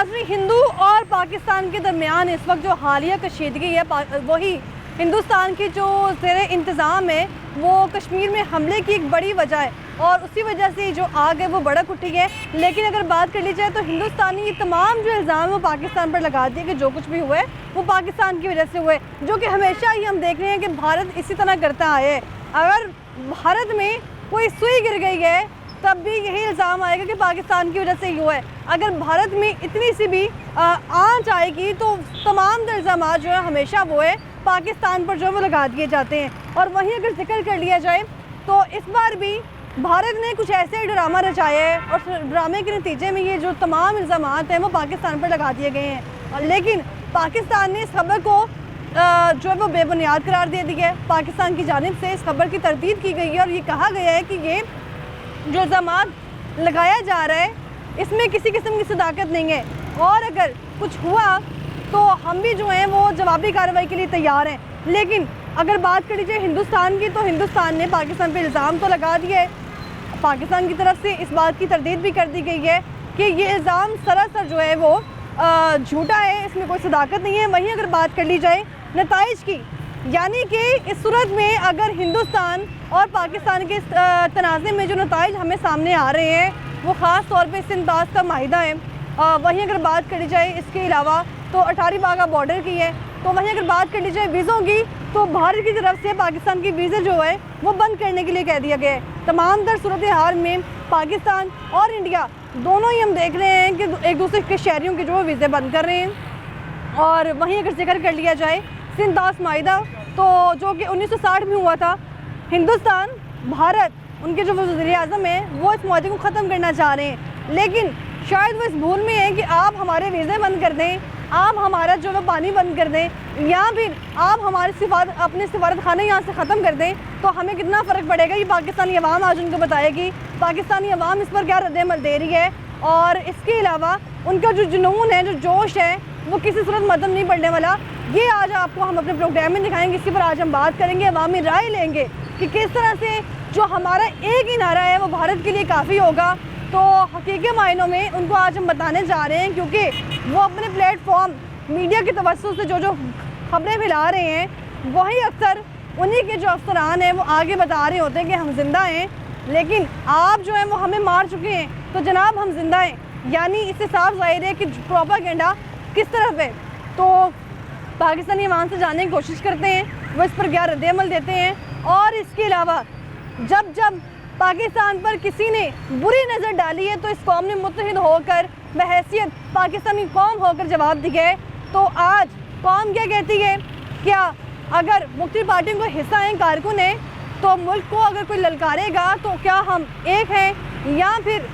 नाज़रीन, हिंदू और पाकिस्तान के दरमियान इस वक्त जो हालिया कशीदगी है वही हिंदुस्तान की जो ज़ेर इंतज़ाम है वो कश्मीर में हमले की एक बड़ी वजह है और उसी वजह से जो आग है वो भड़क उठी है। लेकिन अगर बात कर ली जाए तो हिंदुस्तानी ये तमाम जो इल्ज़ाम है वो पाकिस्तान पर लगा दिए कि जो कुछ भी हुआ है वो पाकिस्तान की वजह से हुआ है, जो कि हमेशा ही हम देख रहे हैं कि भारत इसी तरह करता आया है। अगर भारत में कोई सुई गिर गई है तब भी यही इल्ज़ाम आएगा कि पाकिस्तान की वजह से ही हुआ है। अगर भारत में इतनी सी भी आंच आएगी तो तमाम इल्ज़ाम जो है हमेशा वो है पाकिस्तान पर जो है वो लगा दिए जाते हैं। और वहीं अगर जिक्र कर लिया जाए तो इस बार भी भारत ने कुछ ऐसे ड्रामा रचाया है और ड्रामे के नतीजे में ये जो तमाम इल्ज़ाम हैं वो पाकिस्तान पर लगा दिए गए हैं। लेकिन पाकिस्तान ने इस खबर को जो है वो बेबुनियाद करार दे दिया है। पाकिस्तान की जानिब से इस खबर की तरदीद की गई है और ये कहा गया है कि ये जो इल्ज़ाम लगाया जा रहा है इसमें किसी किस्म की सदाकत नहीं है और अगर कुछ हुआ तो हम भी जो हैं वो जवाबी कार्रवाई के लिए तैयार हैं। लेकिन अगर बात कर लीजिए हिंदुस्तान की तो हिंदुस्तान ने पाकिस्तान पर इल्ज़ाम तो लगा दिया है। पाकिस्तान की तरफ से इस बात की तरदीद भी कर दी गई है कि ये इल्ज़ाम सरासर जो है वो झूठा है, इसमें कोई सदाकत नहीं है। वहीं अगर बात कर ली जाए नताइज की, यानी कि इस सूरत में अगर हिंदुस्तान और पाकिस्तान के तनाज़े में जो नताइज हमें सामने आ रहे हैं वो ख़ास तौर पे सिंधास का माहिदा है। वहीं अगर बात करी जाए इसके अलावा तो अटारी वाघा बॉर्डर की है। तो वहीं अगर बात कर ली जाए वीज़ों की तो भारत की तरफ से पाकिस्तान की वीज़े जो है वो बंद करने के लिए कह दिया गया है। तमाम तर सूरत हाल में पाकिस्तान और इंडिया दोनों ही हम देख रहे हैं कि एक दूसरे के शहरियों के जो वीज़े बंद कर रहे हैं। और वहीं अगर जिक्र कर लिया जाए सिंधास माहिदा तो जो कि 1960 में हुआ था, हिंदुस्तान भारत उनके जो वज़ीर-ए-आज़म हैं वो इस माहदे को ख़त्म करना चाह रहे हैं। लेकिन शायद वो इस भूल में है कि आप हमारे वीज़े बंद कर दें, आप हमारा जो पानी बंद कर दें या फिर आप हमारे अपने सिफारत खाने यहाँ से ख़त्म कर दें तो हमें कितना फ़र्क पड़ेगा। ये पाकिस्तानी अवाम आज उनको बताएगी, पाकिस्तानी अवाम इस पर क्या रद्द-ए-अमल दे रही है। और इसके अलावा उनका जो जुनून है, जो जोश है, वो किसी सूरत मदम नहीं पड़ने वाला। ये आज आपको हम अपने प्रोग्राम में दिखाएंगे, इसी पर आज हम बात करेंगे, अवामी राय लेंगे कि किस तरह से जो हमारा एक ही नारा है वो भारत के लिए काफ़ी होगा। तो हकीकी मायनों में उनको आज हम बताने जा रहे हैं क्योंकि वो अपने प्लेटफॉर्म मीडिया के तवज्जुह से जो खबरें फैला रहे हैं वही अक्सर उन्हीं के जो अफसरान हैं वो आगे बता रहे होते हैं कि हम जिंदा हैं, लेकिन आप जो है वो हमें मार चुके हैं तो जनाब हम जिंदा हैं। यानी इससे साफ जाहिर है कि प्रोपेगेंडा किस तरफ है। तो पाकिस्तानी अवाम से जानने की कोशिश करते हैं वो इस पर क्या रद्द-ए-अमल देते हैं। और इसके अलावा जब जब पाकिस्तान पर किसी ने बुरी नज़र डाली है तो इस कौम ने मुत्तहिद होकर बहैसियत पाकिस्तानी कौम होकर जवाब दिया है। तो आज कौम क्या कहती है, क्या अगर मुख्तलिफ पार्टियों को हिस्सा है कारकुन है तो मुल्क को अगर कोई ललकारेगा तो क्या हम एक हैं या फिर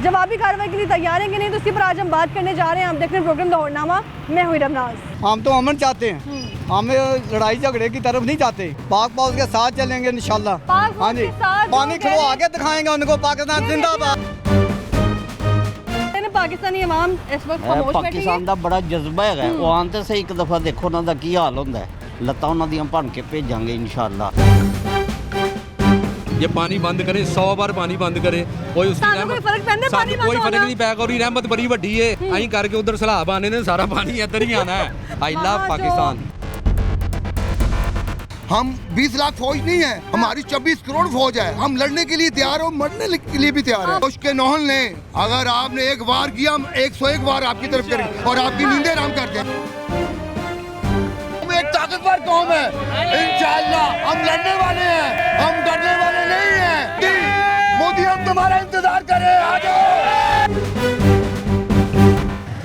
जवाबी कार्रवाई के लिए तैयार हैं कि नहीं। तो इसी पर आज हम बात करने जा रहे हैं। हम देख रहे हैं प्रोग्राम दौड़नामा, मैं हुई रमनाज। हम तो अमन चाहते हैं, हमें लड़ाई झगड़े की तरफ नहीं जाते। पाक फौज के साथ चलेंगे इंशाल्लाह। हाँ जी, पानी खिलवा के दिखाएंगे उनको, पाकिस्तान जिंदाबाद। पाकिस्तानी अवाम इस वक्त खामोश बैठी है। पाकिस्तान ਦਾ ਬੜਾ ਜਜ਼ਬਾ ਹੈਗਾ, ਉਹ ਆਂਦੇ ਸੇ ਇੱਕ ਦਫਾ ਦੇਖੋ ਉਹਨਾਂ ਦਾ ਕੀ ਹਾਲ ਹੁੰਦਾ ਹੈ, ਲੱਤਾਂ ਉਹਨਾਂ ਦੀਆਂ ਭੰਨ ਕੇ ਭੇਜਾਂਗੇ इंशाल्लाह। ये पानी बंद करे, 100 बार पानी बंद करे, कोई उसकी रहमत कोई फर्क नहीं पैगा। और रहमत बड़ी वड्डी है, अं करके उधर सलाब आने ने सारा पानी इधर ही आना है। I love Pakistan. हम 20 लाख फौज नहीं है, हमारी 24 करोड़ फौज है। हम लड़ने के लिए तैयार हो, मरने के लिए भी तैयार है। उसके नौहल ने अगर आपने एक वार किया, हम 101 वार आपकी तरफ करें और आपकी नींदें हराम कर दें। हम एक ताकतवर कौम है, इंशाअल्लाह हम लड़ने वाले हैं, हम डरने वाले नहीं हैं। मोदी हम तुम्हारा इंतजार करें, आ जाओ।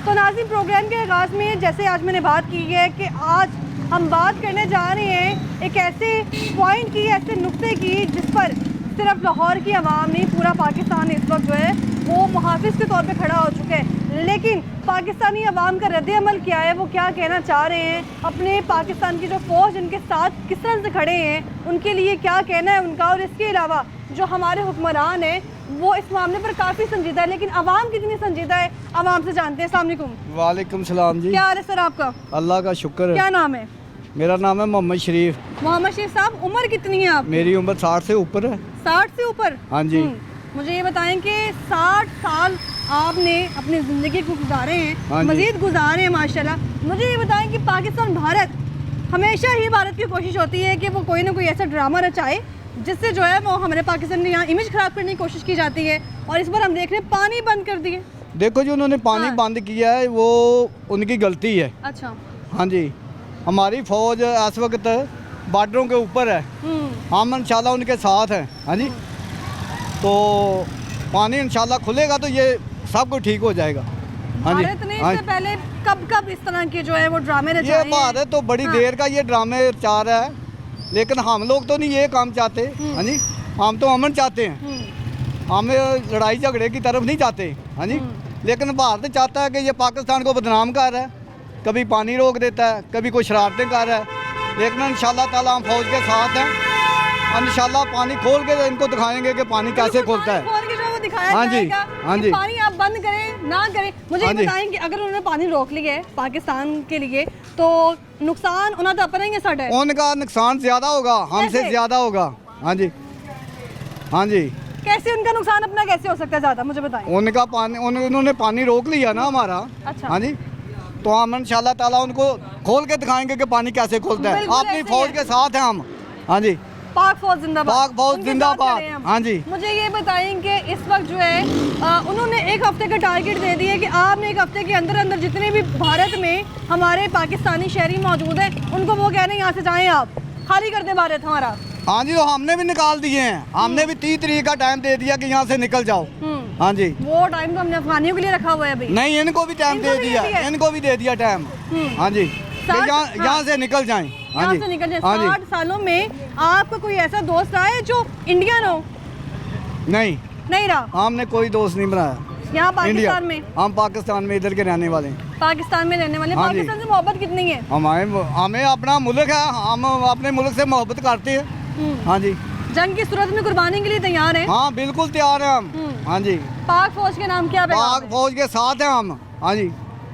तो नाज़रीन, प्रोग्राम के आगाज़ में जैसे आज मैंने बात की है कि आज हम बात करने जा रहे हैं एक ऐसे पॉइंट की, ऐसे नुक्ते की जिस पर सिर्फ लाहौर की आवाम नहीं, पूरा पाकिस्तान इस वक्त जो है वो मुहाफिज के तौर पे खड़ा हो चुका है। लेकिन पाकिस्तानी अवाम का रद्द-ए-अमल क्या है, वो क्या कहना चाह रहे हैं, अपने पाकिस्तान की जो फ़ौज उनके साथ किस तरह से खड़े हैं, उनके लिए क्या कहना है उनका। और इसके अलावा जो हमारे हुक्मरान हैं वो इस मामले पर काफ़ी संजीदा है, लेकिन अवाम कितनी संजीदा है अवाम से जानते हैं। अस्सलाम वालेकुम। वालेकुम सलाम जी। क्या हाल है सर आपका? अल्लाह का शुक्र है। क्या नाम है? मेरा नाम है मोहम्मद शरीफ। मोहम्मद शरीफ साहब, उम्र कितनी है आप? मेरी उम्र 60 से ऊपर है। 60 से ऊपर? हाँ जी। मुझे ये बताएं कि 60 साल आपने अपनी ज़िंदगी को गुजारे हाँ हैं, जी। मज़ीद गुजारे हैं माशाल्लाह। मुझे ये बताएं कि पाकिस्तान भारत, हमेशा ही भारत की कोशिश होती है कि वो कोई ना कोई ऐसा ड्रामा रचाए जिससे जो है वो हमारे पाकिस्तान की यहाँ इमेज ख़राब करने की कोशिश की जाती है। और इस बार हम देख रहे हैं पानी बंद कर दिए। देखो जी, उन्होंने पानी हाँ। बंद किया है, वो उनकी गलती है। अच्छा। हाँ जी, हमारी फ़ौज इस वक्त बॉर्डरों के ऊपर है, हम इंशाल्लाह उनके साथ हैं। हाँ जी, तो पानी इंशाल्लाह खुलेगा तो ये सब कुछ ठीक हो जाएगा। हाँ जी, भारत ने हाँ इससे पहले कब इस तरह के जो है वो ड्रामे ये रचाए हैं? भारत तो बड़ी हाँ। देर का ये ड्रामे रचा रहा है, लेकिन हम लोग तो नहीं ये काम चाहते। हाँ जी, हम तो अमन चाहते हैं, हम लड़ाई झगड़े की तरफ नहीं जाते। हाँ जी, लेकिन भारत चाहता है कि ये पाकिस्तान को बदनाम कर रहा है, कभी पानी रोक देता है, कभी कोई शरारतें कर रहा है। लेकिन इंशाल्लाह ताला हम फौज के साथ हैं, इंशाल्लाह पानी खोल के इनको दिखाएंगे कि पानी कैसे खोलता है। खोल के जो वो दिखाया हाँ जी, जाएगा हाँ कि जी। पानी आप बंद करें ना करें। मुझे हाँ ये जी। बताएं कि अगर उन्होंने पानी रोक लिया है पाकिस्तान के लिए तो नुकसान उन्हें तो अपना ही साढ़ा है। उनका नुकसान ज़्यादा होगा, हमसे कैसे? ज़्यादा होगा। हाँ जी, हाँ जी, कैसे उनका नुकसान अपना कैसे हो सकता है ज़्यादा, मुझे बताएं। उनका पानी उन्होंने पानी रोक लिया ना हमारा। अच्छा। हाँ जी, तो हम इंशाल्लाह ताला उनको खोल के दिखाएंगे कि पानी कैसे खोलता है। बिल्कुल अपनी ऐसे ही फौज है। के साथ हैं हम। हाँ जी, पाक फौज जिंदाबाद। पाक फौज उनके साथ जिंदाबाद। खड़े हैं हम। हाँ जी। मुझे ये बताएं कि इस वक्त जो है उन्होंने एक हफ्ते का टारगेट दे दिया कि आपने एक हफ्ते के अंदर अंदर जितने भी भारत में हमारे पाकिस्तानी शहरी मौजूद हैं उनको वो कह रहे हैं यहाँ से जाएं, आप खाली कर दें भारत हमारा। हाँ जी, तो हमने भी निकाल दिए हैं, हमने भी 30 तारीख का टाइम दे दिया कि यहाँ से निकल जाओ। हाँ जी, वो टाइम तो हमने अफगानियों के लिए रखा हुआ है अभी। नहीं इनको भी टाइम इनको दे भी दिया, दे दिया। इनको भी दे दिया टाइम। हाँ जी, कि यहाँ से निकल जाएं। हाँ यहाँ जी, से निकल जाए। हाँ जी, 60 सालों में आपका कोई ऐसा दोस्त रहा है जो इंडियन हो? नहीं रहा। हमने कोई दोस्त नहीं बनाया यहाँ इंडिया। पाकिस्तान में, हम पाकिस्तान में इधर के रहने वाले हैं। पाकिस्तान में रहने वाले। हाँ जी। पाकिस्तान से मोहब्बत कितनी है? हमें अपना मुल्क है, हम अपने मुल्क से मोहब्बत करते हैं। हाँ जी, जंग की सूरत में कुर्बानी के लिए तैयार हैं। हाँ बिल्कुल तैयार हैं हम। हाँ जी, पाक फौज के नाम क्या पैगाम पाक है? फौज के साथ हैं हम। हाँ जी,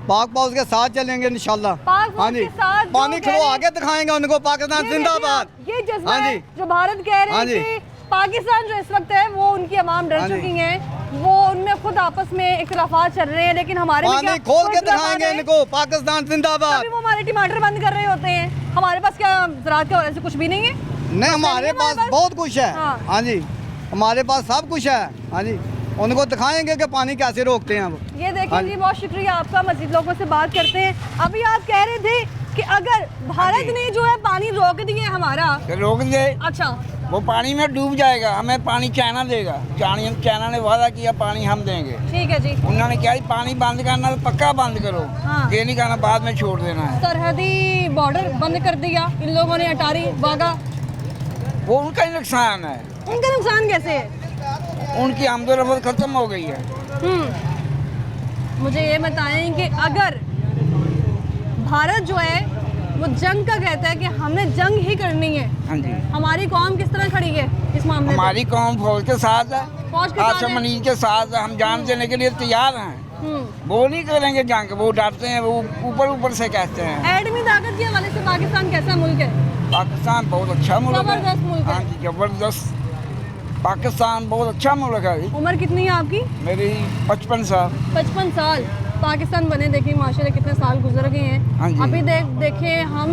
पाक फौज के साथ चलेंगे इंशाल्लाह। पाक फौज हाँ जी, के साथ जो पानी कह खिलवा रहे- के दिखाएंगे उनको, पाकिस्तान ये जिंदाबाद। देखिए, ये जज्बा हाँ है जी। जो भारत कह रहे हाँ हैं जी। कि पाकिस्तान जो इस वक्त है वो उनकी अवाम डर हाँ जी। चुकी हैं, वो उनमें खुद आपस में इख्तलाफात चल रहे हैं, लेकिन हमारे में पानी क्या खोल कोई के इख्तलाफात दिखाएंगे है? इनको, पाकिस्तान जिंदाबाद। अभी वो हमारे टमाटर बंद कर रहे होते हैं, हमारे पास क्या ज़राअत का ऐसे कुछ भी नहीं है? नहीं, हमारे पास बहुत कुछ है। हाँ। हाँ जी, हमारे पास सब कुछ है। हाँ जी, उनको दिखाएंगे कि पानी कैसे रोकते हैं हम। ये देखिए हाँ जी, बहुत शुक्रिया आपका। मजीद लोगों से बात करते हैं। अभी आप कह रहे थे कि अगर भारत ने जो है पानी रोक दिया हमारा, रोक दे अच्छा वो पानी में डूब जाएगा, हमें पानी चाइना देगा। चाइना ने वादा किया पानी हम देंगे। ठीक है जी। उन्होंने क्या पानी बंद करना तो पक्का बंद करो, हाँ। ये नहीं करना बाद में छोड़ देना है। सरहदी बॉर्डर बंद कर दिया इन लोगों ने, अटारी वाघा, वो उनका ही नुकसान है, उनका नुकसान कैसे है? उनकी आमदोरफ्त खत्म हो गई है। मुझे ये बताएं कि अगर भारत जो है वो जंग का कहता है कि हमने जंग ही करनी है, हाँ जी, हमारी कौम किस तरह खड़ी है इस मामले में? हमारी कौम फौज के साथ है, फौज के साथ आसम है। मनीज के साथ है, हम जान देने के लिए तैयार हैं। वो नहीं करेंगे जंग, वो डरते हैं, वो ऊपर ऊपर से कहते हैं। एडमी ताकत के हवाले से पाकिस्तान कैसा मुल्क है? पाकिस्तान बहुत अच्छा मुल्क है। जबरदस्त मुल्क है। हाँ जी, जबरदस्त। पाकिस्तान बहुत अच्छा मुल्क है। उम्र कितनी है आपकी? मेरी 55 साल। 55 साल। पाकिस्तान बने देखिए माशाल्लाह कितने साल गुजर गए हाँ हैं। जी। अभी देखिए हम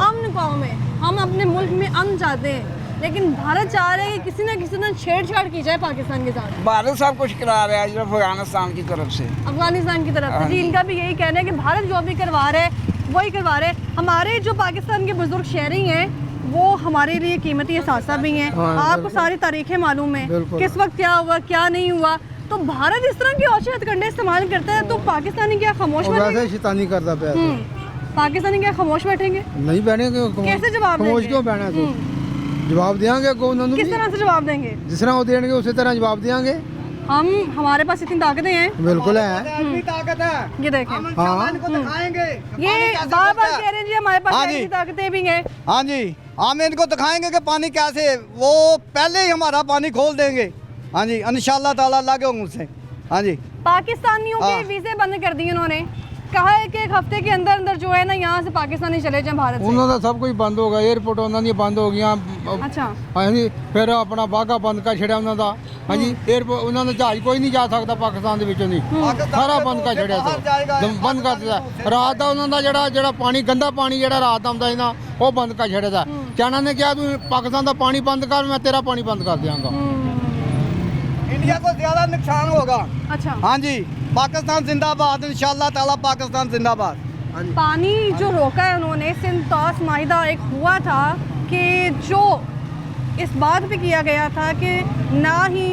अमन कौम है, हम अपने मुल्क में अमन चाहते हैं, लेकिन भारत चाह रहे हैं कि किसी न किसी तरह छेड़छाड़ की जाए पाकिस्तान के साथ, भारत साहब कुछ करा रहा है अफगानिस्तान की तरफ से। अफगानिस्तान की तरफ से। जी, इनका भी यही कहना है कि भारत जो भी करवा रहा है वही करवा रहे हैं। हमारे जो पाकिस्तान के बुजुर्ग शहरी हैं वो हमारे लिए कीमती असासा भी हैं। आपको सारी तारीखें मालूम है किस वक्त क्या हुआ क्या नहीं हुआ। तो भारत इस तरह के औषध हथकंडे इस्तेमाल करता है तो पाकिस्तानी क्या खामोश बैठेंगे? शैतानी करता पे पाकिस्तानी क्या खामोश बैठेंगे? नहीं बैठेंगे। कैसे जवाब खामोश देंगे? क्यों बैठना तो जवाब देंगे को उन्होंने किस तरह से जवाब देंगे? जिस तरह वो देंगे उसी तरह जवाब देंगे। हमारे पास इतनी ताकतें हैं। बिल्कुल है, इतनी ताकत है, ये देखें, हम इंशाल्लाह इनको दिखाएंगे। ये पानी कैसे बार बार खोलता है। कह रहे हैं जी हमारे पास हाँ ऐसी जी। ताकतें भी हैं। हाँ जी, हम इनको दिखाएंगे कि पानी कैसे, वो पहले ही हमारा पानी खोल देंगे। हाँ जी, इंशाल्लाह ताला अल्लाह के हुक्म से। हाँ जी, पाकिस्तानियों के हाँ। वीज़े बंद कर दिए उन्होंने। कहा है कि एक हफ्ते के अंदर अंदर जो है ना यहाँ से पाकिस्तानी चले जाएं भारत से। ਉਹਨਾਂ ਦਾ ਸਭ ਕੁਝ ਬੰਦ ਹੋ ਗਿਆ, 에어ਪੋਰਟ ਉਹਨਾਂ ਦੀਆਂ ਬੰਦ ਹੋ ਗਈਆਂ। अच्छा ਹਾਂਜੀ ਫਿਰ ਆਪਣਾ ਵਾਹਗਾ ਬੰਦ ਕਰ ਛੜਿਆ ਉਹਨਾਂ ਦਾ। ਹਾਂਜੀ 에어ਪੋਰਟ ਉਹਨਾਂ ਦਾ ਜਹਾਜ਼ ਕੋਈ ਨਹੀਂ ਜਾ ਸਕਦਾ ਪਾਕਿਸਤਾਨ ਦੇ ਵਿੱਚੋਂ ਦੀ, ਸਾਰਾ ਬੰਦ ਕਰ ਛੜਿਆ ਸੀ, ਬੰਦ ਕਰ ਦਿੱਤਾ। ਰਾਤ ਦਾ ਉਹਨਾਂ ਦਾ ਜਿਹੜਾ ਪਾਣੀ ਗੰਦਾ ਪਾਣੀ ਜਿਹੜਾ ਰਾਤ ਦਾ ਆਉਂਦਾ ਸੀ ਨਾ ਉਹ ਬੰਦ ਕਰ ਛੜਿਆ ਦਾ। ਚਾਈਨਾ ਨੇ ਕਿਹਾ ਤੂੰ ਪਾਕਿस्तान ਦਾ ਪਾਣੀ ਬੰਦ ਕਰ, ਮੈਂ ਤੇਰਾ ਪਾਣੀ ਬੰਦ ਕਰ ਦਿਆਂਗਾ। इंडिया को ज़्यादा नुकसान होगा। अच्छा हाँ जी, पाकिस्तान जिंदाबाद, इंशाल्लाह ताला पाकिस्तान जिंदाबाद। हाँ जी। पानी जो रोका है उन्होंने सिंध तौस माहिदा एक हुआ था कि जो इस बात पे किया गया था कि ना ही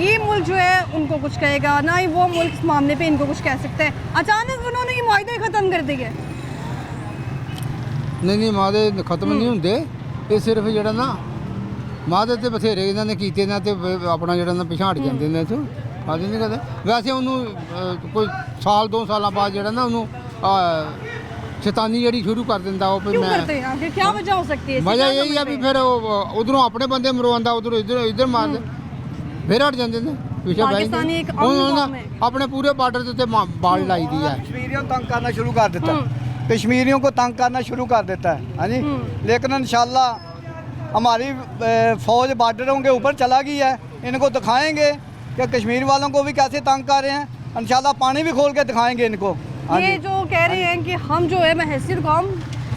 ये मुल्क जो है उनको कुछ कहेगा, ना ही वो मुल्क इस मामले पे इनको कुछ कह सकते हैं। अचानक उन्होंने ये माहिदा ही ख़त्म कर दिया। ਨਹੀਂ ਮਾਦੇ ਖਤਮ ਨਹੀਂ ਹੁੰਦੇ, ਇਹ ਸਿਰਫ ਜਿਹੜਾ ਨਾ ਮਾਦੇ ਤੇ ਬਥੇਰੇ ਇਹਨਾਂ ਨੇ ਕੀਤੇ ਨੇ ਤੇ ਆਪਣਾ ਜਿਹੜਾ ਨਾ ਪਿਛਾੜ ਜਾਂਦੇ ਨੇ ਇੱਥੋਂ ਆਦੇ ਨਹੀਂ ਕਦੇ। ਵੈਸੇ ਉਹਨੂੰ ਕੋਈ ਸਾਲ 2 ਸਾਲਾਂ ਬਾਅਦ ਜਿਹੜਾ ਨਾ ਉਹਨੂੰ ਸ਼ੈਤਾਨੀ ਜਿਹੜੀ ਸ਼ੁਰੂ ਕਰ ਦਿੰਦਾ ਉਹ क्यों मैं करते हैं आखिर क्या वजह हो सकती है? ਵਜ੍ਹਾ इसकी क्या ਇਹ ਆ ਵੀ समझते हैं? ਫਿਰ ਉਧਰੋਂ ਆਪਣੇ ਬੰਦੇ ਮਰਵਾਉਂਦਾ, ਉਧਰੋਂ ਇੱਧਰ ਮਾਰਦੇ, ਫਿਰ ਹਟ ਜਾਂਦੇ ਨੇ ਪਿੱਛੇ ਬਹਿ पाकिस्तानी एक ਜਾਂਦੇ। अमन ਉਹਨਾਂ कौम है। ਆਪਣੇ ਪੂਰੇ ਬਾਰਡਰ ਦੇ ਉੱਤੇ ਬਾਲ ਲਾਈ ਦੀ ਹੈ। कश्मीरियों को तंग करना शुरू कर देता है, कश्मीरियों को तंग करना शुरू कर देता है। हाँ जी, लेकिन इंशाल्लाह हमारी फ़ौज बॉर्डरों के ऊपर चला गई है। इनको दिखाएंगे कि कश्मीर वालों को भी कैसे तंग कर रहे हैं। इंशाल्लाह पानी भी खोल के दिखाएंगे इनको। हाँ ये जी। जो कह रहे हैं कि हम जो है महसीर कौम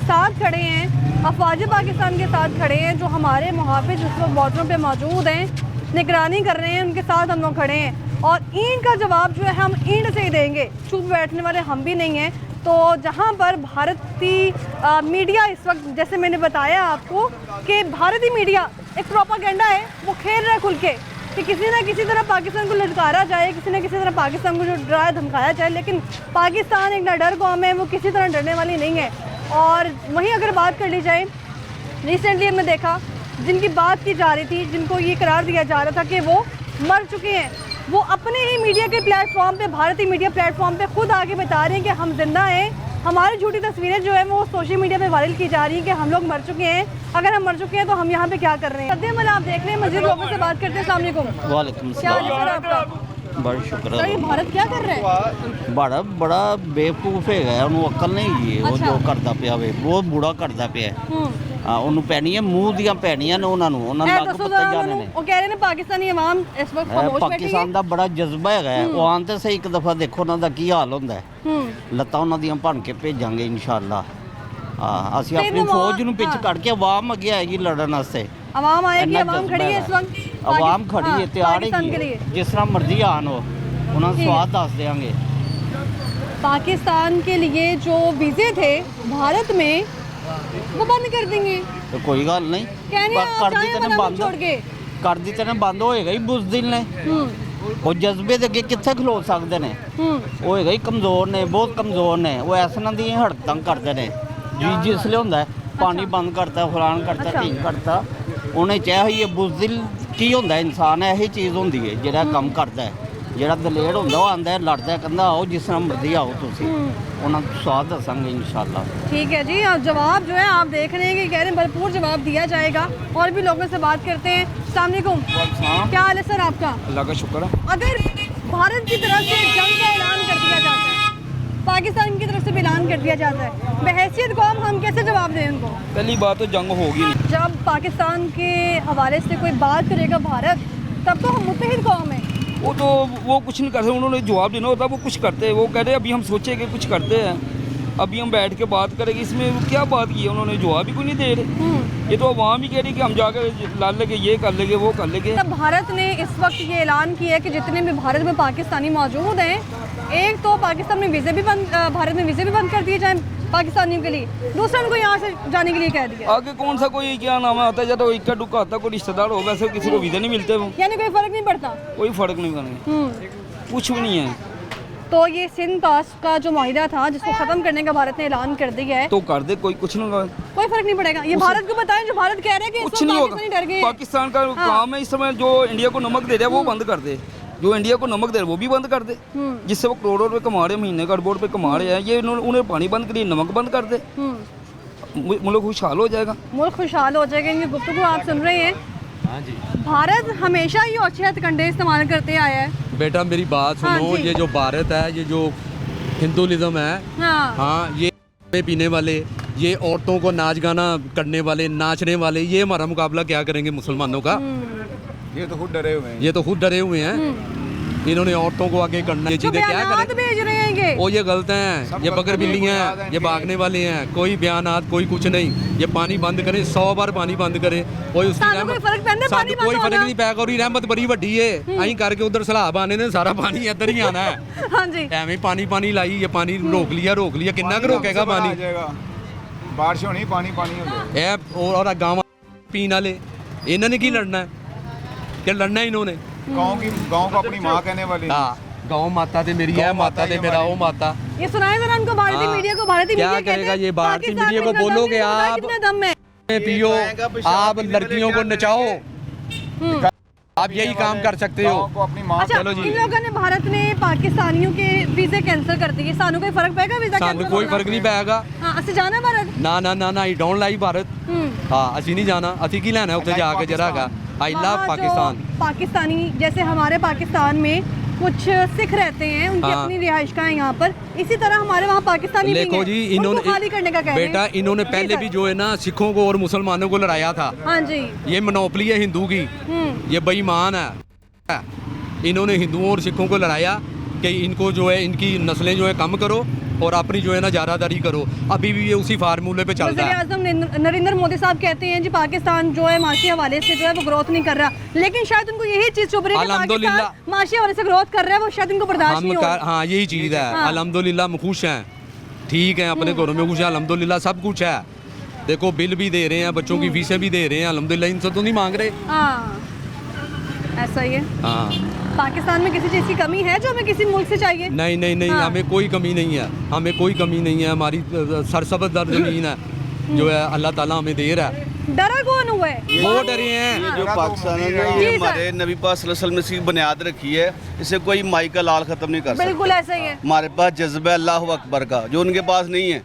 साथ खड़े हैं, अफवाज पाकिस्तान के साथ खड़े हैं, जो हमारे मुहाफिज इस वक्त बॉर्डरों पे मौजूद हैं, निगरानी कर रहे हैं, उनके साथ हम लोग खड़े हैं। और ईंट का जवाब जो है हम ईंट से ही देंगे, चुप बैठने वाले हम भी नहीं हैं। तो जहाँ पर भारतीय मीडिया इस वक्त, जैसे मैंने बताया आपको कि भारतीय मीडिया एक प्रोपागेंडा है, वो खेल रहा है खुल के कि किसी न किसी तरह पाकिस्तान को ललकारा जाए, किसी न किसी तरह पाकिस्तान को जो डराया धमकाया जाए। लेकिन पाकिस्तान एक डर कौम है, वो किसी तरह डरने वाली नहीं है। और वहीं अगर बात कर ली जाए, रिसेंटली हमने देखा जिनकी बात की जा रही थी, जिनको ये करार दिया जा रहा था कि वो मर चुके हैं, वो अपने ही मीडिया के प्लेटफॉर्म पे, भारतीय मीडिया प्लेटफॉर्म पे खुद आके बता रहे हैं कि हम जिंदा हैं। हमारी झूठी तस्वीरें जो है वो सोशल मीडिया पे वायरल की जा रही हैं कि हम लोग मर चुके हैं। अगर हम मर चुके हैं तो हम यहाँ पे क्या कर रहे हैं? सद्देमल आप देख रहे हैं, मस्जिद लोगों से बात करते हैं। अस्सलाम वालेकुम। वालेकुम क्या हाल सलाम। है सर आपका? बड़ा शुक्र सर ये है। भारत क्या कर रहा है? बड़ा बेवकूफ है, ਉਹਨੂੰ ਅਕਲ ਨਹੀਂ ਹੈਗੀ। ਉਹ ਅੱਛਾ। ਜੋ ਕਰਦਾ ਪਿਆ ਵੇ ਬਹੁਤ ਬੁਰਾ ਕਰਦਾ ਪਿਆ। ਹਾਂ, ਉਹਨੂੰ ਪੈਣੀ ਹੈ, ਮੂੰਹ ਦੀਆਂ ਪੈਣੀਆਂ ਨੇ ਉਹਨਾਂ ਨੂੰ, ਉਹਨਾਂ ਇਹ ਲੱਗ ਦੱਸੋ ਪੱਤੇ ਜ਼ਰਾ ਜਾਣੇ ਉਹਨਾਂ ਨੇ। ਨੂੰ, ਉਹ ਕਹਿ ਰਹੇ ਨੇ ਪਾਕਿस्तानी अवाम इस वक्त खामोश बैठी है। ਪਾਕਿਸਤਾਨ ਦਾ ਬੜਾ ਜਜ਼ਬਾ ਹੈਗਾ ਹੈ। ਉਹ ਆਉਣ ਤੇ ਸਹੀ ਇੱਕ ਦਫਾ ਦੇਖੋ ਉਹਨਾਂ ਦਾ ਕੀ ਹਾਲ ਹੁੰਦਾ ਹੈ। ਲੱਤਾਂ ਉਹਨਾਂ ਦੀਆਂ ਭੰਨ ਕੇ ਭੇਜਾਂਗੇ ਇਨਸ਼ਾਅੱਲਾ। ਹਾਂ, ਅਸੀਂ ਤੇ ਆਪਣੀ ਨਵਾਜ਼- ਫੌਜ ਨੂੰ ਪਿੱਛ ਹਾਂ। ਕੱਢ ਕੇ ਆਵਾਮ ਅੱਗੇ ਆਏਗੀ ਲੜਨ ਵਾਸਤੇ। अवाम आएगी, ਇੰਨਾ अवाम खड़ी है इस ਜਜ਼ਬਾ वक्त। ਹੈ। ਅਵਾਮ ਖੜੀ ਹੈ, ਤਿਆਰ पाकिस्तान के ਹੈਗੀ लिए। ਹੈ। ਜਿਸ ਤਰ੍ਹਾਂ ਮਰਜ਼ੀ ਆਣ ਉਹ, ਉਹਨਾਂ ਨੂੰ ठीक है। ਸਵਾਦ ਦੱਸ ਦੇਵਾਂਗੇ। पाकिस्तान के लिए जो वीज़े थे भारत में वो बंद कर देंगे। ਤੇ ਕੋਈ ਗੱਲ ਨਹੀਂ, कहने ਪਰ आप ਕਰ चाहे ਦਿੱਤੇ ਨੇ मना ਬੰਦ, छोड़ के। ਕਰ ਦਿੱਤੇ ਨੇ ਬੰਦ, ਹੋਏਗਾ ਹੀ ਬੁਜ਼ਦਿਲ ਨੇ। ਉਹ ਜਜ਼ਬੇ ਦੇ ਅੱਗੇ ਕਿੱਥੇ ਖਲੋ ਸਕਦੇ ਨੇ? ਉਹ ਹੈਗਾ ਹੀ ਕਮਜ਼ੋਰ ਨੇ, ਬਹੁਤ ਕਮਜ਼ੋਰ ਨੇ। ਉਹ ਐਸਨਾਂ ਦੀ ਹੜਤਾਂ ਕਰਦੇ ਨੇ ਜੀ। ਜਿਸ ਲਈ ਹੁੰਦਾ ਹੈ, ਪਾਣੀ ਬੰਦ ਕਰਤਾ, ਫਲਾਨ ਕਰਤਾ, ਅੱਛਾ। ਢੀਂਗ ਕਰਤਾ। ਉਹਨੇ ਚਾਹਿਆ ਹੋਈ ਇਹ ਬੁਜ਼ਦਿਲ ਕੀ ਹੁੰਦਾ ਹੈ? ਇਨਸਾਨ ਇਹੀ ਚੀਜ਼ ਹੁੰਦੀ ਹੈ ਜਿਹੜਾ ਕੰਮ ਕਰਦਾ ਹੈ। ਜਿਹੜਾ ਦਲੇਰ ਹੁੰਦਾ ਉਹ ਆਂਦਾ ਹੈ, ਲੜਦਾ ਹੈ, ਕਹਿੰਦਾ ਆਓ ਜਿਸ ਤਰ੍ਹਾਂ ਮਰਜ਼ੀ ਆਓ ਤੁਸੀਂ। ਉਹਨਾਂ ਨੂੰ ਸਵਾਦ ਦੱਸਾਂਗੇ ਇਨਸ਼ਾਅੱਲਾ। ठीक है जी। और जवाब जो है आप देख रहे हैं कि कह रहे हैं भरपूर जवाब दिया जाएगा। और भी लोगों से बात करते हैं। अस्सलाम वालेकुम। क्या हाल है सर आपका? अल्लाह का शुक्र है। अगर भारत की तरफ से जंग का ऐलान कर दिया जाता है, पाकिस्तान की तरफ से भी ऐलान कर दिया जाता है, बहैसियत कौम हम कैसे जवाब दें उनको? पहली बात तो जंग होगी नहीं। जब पाकिस्तान के हवाले से कोई बात करेगा भारत, तब तो हम मुत्तहिद कौम है। वो कुछ नहीं कर सकते, उन्होंने जवाब देना होता, वो कुछ करते हैं। वो कह रहे हैं अभी हम सोचेंगे, कुछ करते हैं, अभी हम बैठ के बात करेंगे। इसमें क्या बात की है? उन्होंने जवाब ही कोई नहीं दे रहे। ये तो अवाम ही कह रही कि हम जाकर ला लेंगे, ये कर लेंगे, वो कर लेंगे। तब भारत ने इस वक्त ये ऐलान किया है कि जितने भी भारत में पाकिस्तानी मौजूद हैं, एक तो पाकिस्तान में वीज़े भी बंद, भारत में वीज़े भी बंद कर दिए जाएं पाकिस्तानियों के लिए, दूसरा उनको यहाँ से जाने के लिए कह दिया। आगे कौन सा कोई क्या नाम आता है, जब तो इक्का दुक्का आता, कोई रिश्तेदार हो, वैसे किसी को वीज़ा नहीं मिलते। वो यानी कोई फ़र्क नहीं पड़ता। कोई फ़र्क नहीं पड़ेगा, कुछ भी नहीं है। तो ये सिंध तौस का जो माहिदा था जिसको ख़त्म करने का भारत ने ऐलान कर दिया है, तो कर दे, कोई कुछ नहीं होगा, कोई फ़र्क नहीं पड़ेगा। ये भारत को बताएं जो भारत कह रहे हैं कि इस कुछ वक्त नहीं पाकिस्तानी डर गए होगा। हैं। पाकिस्तान का काम है इस समय, जो इंडिया को नमक दे रहा है वो बंद कर दे। जो इंडिया को नमक दे रहे वो भी बंद कर दे, जिससे वो करोड़ों रुपए कमा रहे हैं, महीने का अरबों रुपए कमा रहे हैं। ये उन्हें पानी बंद करिए, नमक बंद कर दे, मुल्क खुशहाल हो जाएगा। मुल्क खुशहाल हो जाएगा। इनकी गुफ्तगू आप सुन रहे हैं। हाँ जी। भारत हमेशा ही औचे हथकंडे इस्तेमाल करते आया है। बेटा मेरी बात हाँ सुनो, जी। ये जो भारत है, ये जो हिंदुइज्म है। हाँ हाँ, ये पीने वाले, ये औरतों को नाच गाना करने वाले, नाचने वाले, ये हमारा मुकाबला क्या करेंगे मुसलमानों का? ये तो खुद डरे हुए हैं। ये तो खुद डरे हुए हैं। इन्होंने औरतों को आगे करना, ये तो चीजें क्या बयानात करें? भेज रहे हैं ये। ओ ये गलत हैं, ये बकर बिल्ली हैं, ये भागने वाले हैं। कोई बयानात, कोई कुछ नहीं। ये पानी बंद करें, 100 बार पानी बंद करें, कोई उसकी सानू कोई फर्क पैंदा पानी बंद कोई फर्क होना? नहीं पैगा। और रहमत बड़ी वड्डी है, अं करके उधर सलाब आने ने सारा पानी इधर ही आना है। हाँ जी। ਐਵੇਂ ਪਾਣੀ ਪਾਣੀ ਲਾਈ, ये पानी रोक लिया कितना ਕੁ ਰੋਕੇਗਾ ਪਾਣੀ? बारिश होनी पानी पानी हो जाएगा। ਇਹ और गाँव पीने वाले, इन्होंने की लड़ना है? क्या लड़ना है इन्होंने? गाँव को अपनी माँ कहने वाले। हाँ, गाँव माता ते मेरी है, माता ते मेरा वो माता। ये सुनाए जरा इनको भारतीय हाँ। मीडिया को। भारतीय क्या मीडिया कहते करेगा हैं, ये भारतीय पाकिस्तान मीडिया को? में इतना दम बोलोगे नहीं होता, आप? कितना दम है? पियो, आप लड़कियों को नचाओ, आप यही काम कर सकते हो। गाँव को अपनी माँ। अच्छा, चलो जी। इन लोगों ने, भारत ने पाकिस्तानियों के वीजे कैंसिल कर दिए, सानू कोई फर्क पड़ेगा वीजा ਸਾਨੂੰ कैंसिल कोई फर्क नहीं ਪੈਗਾ। हाँ, असि जाना भारत। ਨਾ ਨਾ ਨਾ ਨਾ, ਆਈ ਡੋਂਟ ਲਾਈਕ ਭਾਰਤ। ਹਾਂ, ਅਸੀਂ ਨਹੀਂ ਜਾਣਾ। ਅਸੀਂ ਕੀ ਲੈਣਾ ਉੱਥੇ ਜਾ ਕੇ ਜਰਾਗਾ? आई लव वहाँ जो पाकिस्तान। पाकिस्तानी, जैसे हमारे पाकिस्तान में कुछ सिख रहते हैं, उनकी हाँ। अपनी रिहाइश का है यहाँ पर, इसी तरह हमारे वहाँ पाकिस्तानी भी देखो हैं। जी, उनको इन्होंने खाली करने का कह रहे हैं। बेटा इन्होंने जी पहले सर। भी जो है ना सिखों को और मुसलमानों को लड़ाया था। हाँ जी। ये मोनोपली है हिंदू की, ये बेईमान है। इन्होंने हिंदुओं और सिखों को लड़ाया कि इनको जो है, इनकी नस्लें जो है कम करो और अपनी जो है ना ज़्यादादारी करो। अभी भी ये उसी फार्मूले पे चल रहा है। वज़ीर-ए-आज़म नरेंद्र मोदी साहब कहते हैं जी पाकिस्तान जो है माशी हवाले से जो है वो ग्रोथ नहीं कर रहा, लेकिन शायद उनको यही चीज़ चुभ रही है कि अल्हम्दुलिल्लाह। पाकिस्तान माशी हवाले से ग्रोथ कर रहा है, वो शायद इनको बर्दाश्त नहीं हो रहा। हाँ, यही चीज़ है। हाँ। अल्हम्दुलिल्लाह हम खुश हैं, ठीक है, अपने घरों में खुश हैं, अल्हम्दुलिल्लाह सब कुछ है। देखो बिल भी दे रहे हैं, बच्चों की फीसें भी दे रहे हैं, अल्हम्दुलिल्लाह। इनसे तो नहीं मांग रहे। हाँ, ऐसा ही है। हाँ, पाकिस्तान में किसी चीज़ की कमी है जो हमें किसी मुल्क से चाहिए? नहीं नहीं नहीं, हाँ। हमें कोई कमी नहीं है, हमें कोई कमी नहीं है। हमारी सरसब्ज़ ज़मीन है जो है, अल्लाह ताला हमें दे रहा है। डरा कौन हुआ है? वो डरे हैं। ये जो पाकिस्तान है ना, जी ये सर। हमारे नबी पाक सल्लल्लाहु अलैहि वसल्लम ने इसकी बुनियाद रखी है। इसे कोई माई का लाल ख़त्म नहीं कर सकता। बिल्कुल ऐसा ही है। हमारे पास जज्बा अल्लाह अकबर का, जो उनके पास नहीं है।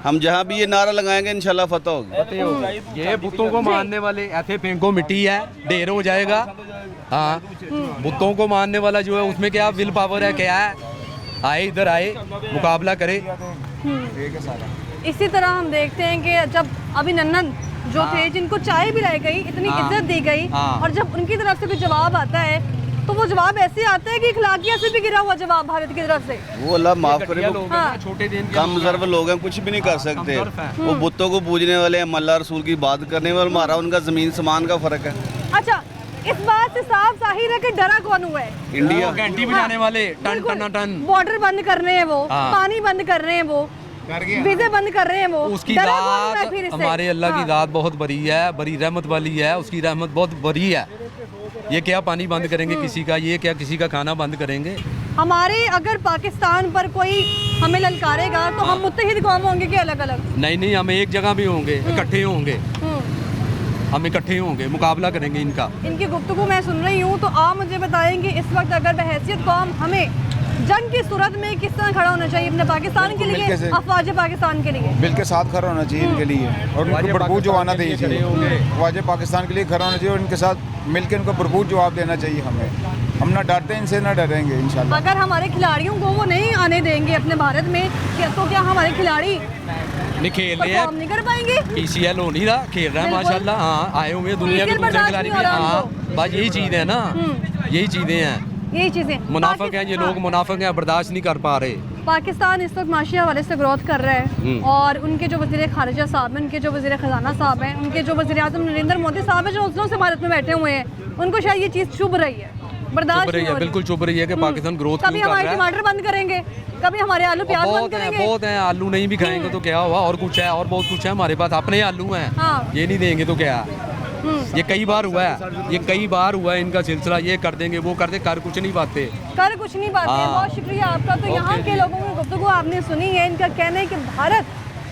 हम जहाँ भी ये नारा लगाएंगे इंशाल्लाह फतह होगी। ये बुतों को मानने वाले ऐसे फेंको, मिट्टी है, ढेर हो जाएगा। हाँ, बुतों को मानने वाला जो है उसमें क्या विल पावर है, क्या है? आए इधर आए, मुकाबला करे। इसी तरह हम देखते हैं कि जब अभी नन्नन जो थे, जिनको चाय पिलाई गई, इतनी इज्जत दी गई, और जब उनकी तरफ से कोई जवाब आता है तो वो जवाब ऐसे आता है कि इखलाकियत से भी गिरा हुआ जवाब भारत की तरफ से। वो अल्लाह माफ़ करे, वो हाँ। छोटे दिन के कमजोर लोग हैं, कुछ भी नहीं कर सकते। वो बुतों को पूजने वाले हैं, अल्लाह रसूल की बात करने वाले। हमारा उनका ज़मीन समान का फ़र्क है। अच्छा, इस बात से साफ जाहिर है कि डरा कौन हुआ है? इंडिया घंटी बजाने वाले, टन टन टन। बॉर्डर बंद कर रहे हैं वो, हाँ। पानी बंद कर रहे हैं वो, वीजे बंद कर रहे हैं वो। उसकी डरा कौन हुआ है ज़ात, फिर इससे? हमारे अल्लाह की हाँ। ज़ात बहुत बड़ी है, बड़ी रहमत वाली है। उसकी रहमत बहुत बड़ी है। ये क्या पानी बंद करेंगे किसी का? ये क्या किसी का खाना बंद करेंगे? हमारे अगर पाकिस्तान पर कोई हमें ललकारेगा तो हम मुत्तहिद कौम होंगे कि अलग अलग? नहीं नहीं, हम एक जगह भी होंगे, इकट्ठे होंगे, हम इकट्ठे होंगे, मुकाबला करेंगे इनका। इनकी गुफ्तगू मैं सुन रही हूँ, तो आप मुझे बताएंगे इस वक्त अगर बहैसियत कौम हमें जंग की सूरत में किस तरह खड़ा होना चाहिए अपने पाकिस्तान के लिए, अफवाज पाकिस्तान के लिए? बिल के साथ खड़ा होना चाहिए इनके लिए, और उनको भरपूर जवाब देनी चाहिए। वाजिब पाकिस्तान के लिए खड़ा होना चाहिए और इनके साथ मिलकर उनको भरपूर जवाब देना चाहिए हमें। हम ना डरते, इनसे ना डरेंगे इंशाल्लाह। अगर हमारे खिलाड़ियों को वो नहीं आने देंगे अपने भारत में, तो क्या हमारे खिलाड़ी नहीं खेल रहे परफॉर्म हैं? नहीं कर पाएंगे? PCL हो नहीं रहा, खेल रहा है बिल्कुल। माशाल्लाह। हाँ, आए हुए हैं दुनिया के PCL दूसरे बर्दाश्त खिलाड़ी नहीं भी। हो रहा हाँ, उनको। बस यही चीज़ है ना, यही चीज़ें हैं। यही चीजें मुनाफिक हैं ये लोग, मुनाफिक हैं, बर्दाश्त नहीं कर पा रहे। पाकिस्तान इस वक्त माशी हवाले से ग्रोथ कर रहा है, और उनके जो वज़ीर ख़ारिजा साहब हैं, उनके जो वज़ीर ख़जाना साहब हैं, उनके जो वज़ीर-ए-आज़म नरेंद्र मोदी साहब हैं, जो उसलों से भारत में बैठे हुए हैं, उनको शायद ये चीज़ चुभ रही है, बर्दाश्त चुभ रही नहीं है, हो रही। बिल्कुल चुभ रही है कि पाकिस्तान ग्रोथ कभी क्यों कर हमारे रहा है। टमाटर बंद करेंगे, कभी हमारे आलू प्याज बंद बहुत है, करेंगे। बहुत है। आलू नहीं भी खाएंगे तो क्या हुआ, और कुछ है, और बहुत कुछ है हमारे पास, अपने आलू हैं। हाँ। ये नहीं देंगे तो क्या? ये कई बार हुआ है, ये कई बार हुआ है इनका सिलसिला। ये कर देंगे, वो कर दे, कर कुछ नहीं पाते। कर कुछ नहीं पाते। हाँ। बहुत शुक्रिया आपका। तो यहाँ के लोगों की गुफ्तगू आपने सुनी है। इनका कहना है कि भारत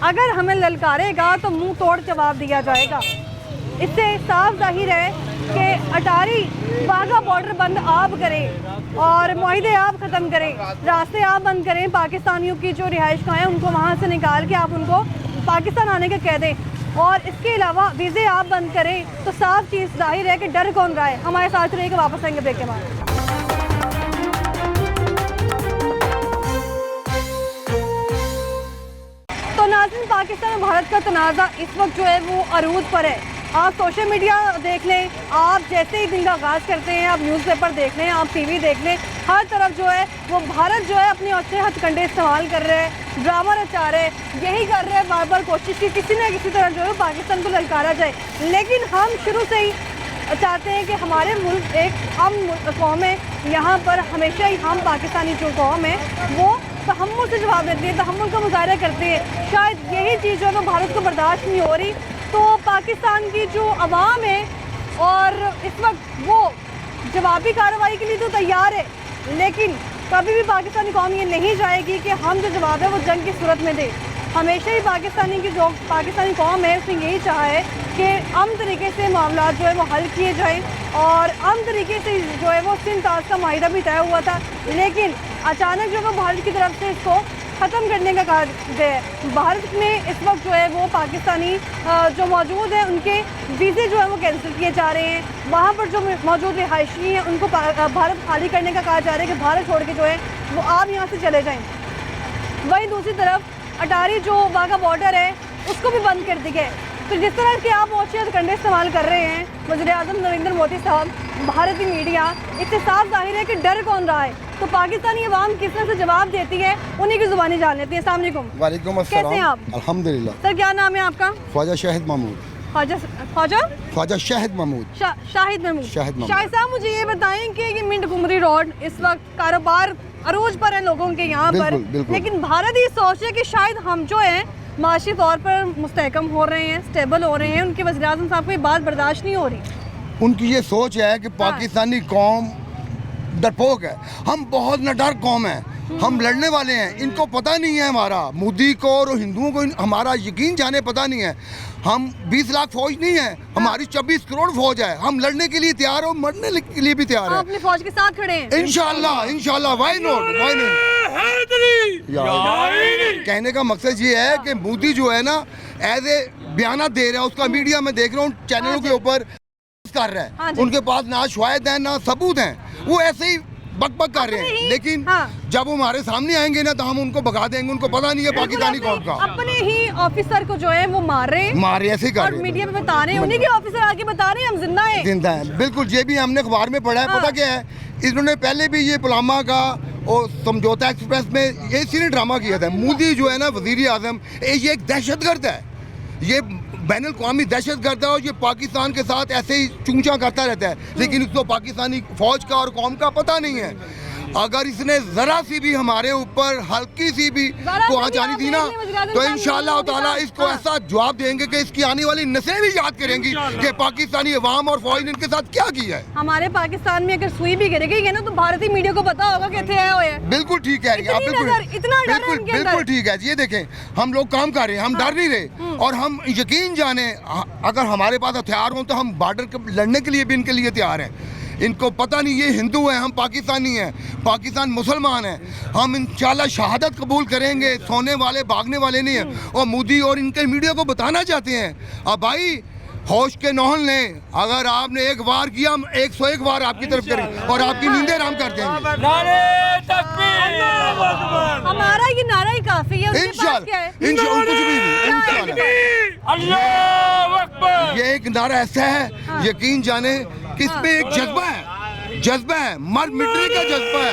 अगर हमें ललकारेगा तो मुंह तोड़ जवाब दिया जाएगा। इससे साफ जाहिर है कि अटारी वाघा बॉर्डर बंद आप करें और मुआहिदे आप ख़त्म करें, रास्ते आप बंद करें, पाकिस्तानियों की जो रिहाइश गाहें उनको वहाँ से निकाल के आप उनको पाकिस्तान आने का कह दें, और इसके अलावा वीज़े आप बंद करें, तो साफ चीज़ जाहिर है कि डर कौन रहा है। हमारे साथ रहिए, वापस आएंगे ब्रेक के बाद। पाकिस्तान और भारत का तनाज़ा इस वक्त जो है वो अरूज पर है। आप सोशल मीडिया देख लें, आप जैसे ही दिन का आगाज़ करते हैं, आप न्यूज़पेपर देख लें, आप टीवी देख लें, हर तरफ जो है वो भारत जो है अपने अच्छे हथकंडे इस्तेमाल कर रहे हैं, ड्रामा रचा रहे हैं, यही कर रहे हैं बार बार कोशिश की किसी न किसी तरह जो है पाकिस्तान को ललकारा जाए। लेकिन हम शुरू से ही चाहते हैं कि हमारे मुल्क एक अमन कौम है, यहाँ पर हमेशा ही हम पाकिस्तानी जो कौम है वो तहम्मुल से जवाब देती है, तहम्मुल का मुजाहरा करती है। शायद यही चीज़ जो है वो भारत को बर्दाश्त नहीं हो रही, तो पाकिस्तान की जो अवाम है और इस वक्त वो जवाबी कार्रवाई के लिए तो तैयार है, लेकिन कभी भी पाकिस्तानी कौम ये नहीं चाहेगी कि हम जो जवाब है वो जंग की सूरत में दें। हमेशा ही पाकिस्तानी कौम है उसने यही चाहा है कि अमन तरीके से मामला जो है वो हल किए जाएं और अमन तरीके से जो है वो सिंध ताज का माहिदा भी तय हुआ था, लेकिन अचानक जो है भारत की तरफ से इसको ख़त्म करने का कहा गया है। भारत में इस वक्त जो है वो पाकिस्तानी जो मौजूद हैं उनके वीज़े जो है वो कैंसिल किए जा रहे हैं, वहाँ पर जो मौजूद रिहायशी हैं उनको भारत खाली करने का कहा जा रहा है कि भारत छोड़ के जो है वो आप यहाँ से चले जाएँ। वहीं दूसरी तरफ अटारी जो वाघा बॉर्डर है उसको भी बंद कर दिया है। तो जिस तरह के आप अच्छे हथकंडे इस्तेमाल कर रहे हैं वज़ीर-ए-आज़म नरेंद्र मोदी साहब, भारतीय मीडिया, इससे साफ जाहिर है कि डर कौन रहा है। तो पाकिस्तानी अवाम किस तरह से जवाब देती है उन्हीं की ज़ुबानी जान लेती है। अस्सलाम वालेकुम। वालेकुम अस्सलाम। कैसे हैं आप? अल्हम्दुलिल्लाह। सर क्या नाम है आपका? ख्वाजा शाहिद महमूद। ख्वाजा शाहिद महमूद। शाहिद महमूद। शाहिद साहब मुझे ये बताएं कि ये मिंट घुमरी रोड इस वक्त कारोबार अरूज पर है लोगों के यहाँ पर, लेकिन भारत ये सोच है कि शायद हम जो है माशी तौर पर मुस्तहकम हो रहे हैं, स्टेबल हो रहे हैं, उनके वज़ीर-ए-आज़म साहब को ये बात बर्दाश्त नहीं हो रही। उनकी ये सोच है कि पाकिस्तानी कौम डरपोक है, हम बहुत नडर कौम है, हम लड़ने वाले हैं, इनको पता नहीं है हमारा, मोदी को और हिंदुओं को हमारा यकीन जाने पता नहीं है। हम 20 लाख फौज नहीं है, हमारी 24 करोड़ फौज है, हम लड़ने के लिए तैयार और मरने के लिए भी तैयार है। अपनी फौज के साथ खड़े हैं इंशाल्लाह व्हाई नॉट, व्हाई नहीं। कहने का मकसद ये है कि मोदी जो है ना एज ए बयान दे रहा है, उसका मीडिया में देख रहा हूँ चैनलों के ऊपर कर रहा है, उनके पास ना शवाहिद हैं ना सबूत हैं, वो ऐसे ही बक कर रहे हैं। लेकिन जब वो हमारे सामने आएंगे ना तो हम उनको भगा देंगे, उनको पता नहीं है पाकिस्तानी कौम का। अपने ही ऑफिसर को जो है वो मार रहे हैं, ऐसे ही कर रहे हैं, मीडिया में बता रहे हैं, उन्हीं के ऑफिसर आके बता रहे हैं हम जिंदा हैं। बिल्कुल, ये भी हमने अखबार में पढ़ा है। पता क्या है, इन्होंने पहले भी ये पुलवामा का और समझौता एक्सप्रेस में ये सीरियस ड्रामा किया था। मोदी जो है ना वज़ीर-ए-आज़म, ये एक दहशतगर्द है, ये बैनुल अक़वामी दहशतगर्द है और ये पाकिस्तान के साथ ऐसे ही चूंचा करता रहता है, लेकिन उसको पाकिस्तानी फौज का और कौम का पता नहीं है। अगर इसने ज़रा सी भी हमारे ऊपर हल्की सी भी को आ जानी थी ना तो इंशाअल्लाह ताला इसको ऐसा जवाब देंगे कि इसकी आने वाली नस्लें भी याद करेंगी कि पाकिस्तानी अवाम और फौज ने इनके साथ क्या किया है। हमारे पाकिस्तान में अगर सुई भी गिरेगी ना तो भारतीय मीडिया को पता होगा कि थे आए हैं। बिल्कुल ठीक है, बिल्कुल ठीक है। ये देखें, हम लोग काम कर रहे हैं, हम डर नहीं रहे और हम यकीन जाने अगर हमारे पास हथियार हों तो हम बॉर्डर लड़ने के लिए भी इनके लिए तैयार हैं। इनको पता नहीं ये हिंदू हैं, हम पाकिस्तानी हैं, पाकिस्तान मुसलमान है, हम इंशाल्लाह शहादत कबूल करेंगे, सोने वाले भागने वाले नहीं हैं। और मोदी और इनके मीडिया को बताना चाहते हैं, अब भाई होश के नौहल लें, अगर आपने एक वार किया हम 101 वार आपकी तरफ करें और आपकी नींदें आराम कर देंगे। हमारा ये नारा ही काफी है, ये एक नारा ऐसा है यकीन जाने कि इसमें एक जज्बा है, मर मिटने का जज्बा है।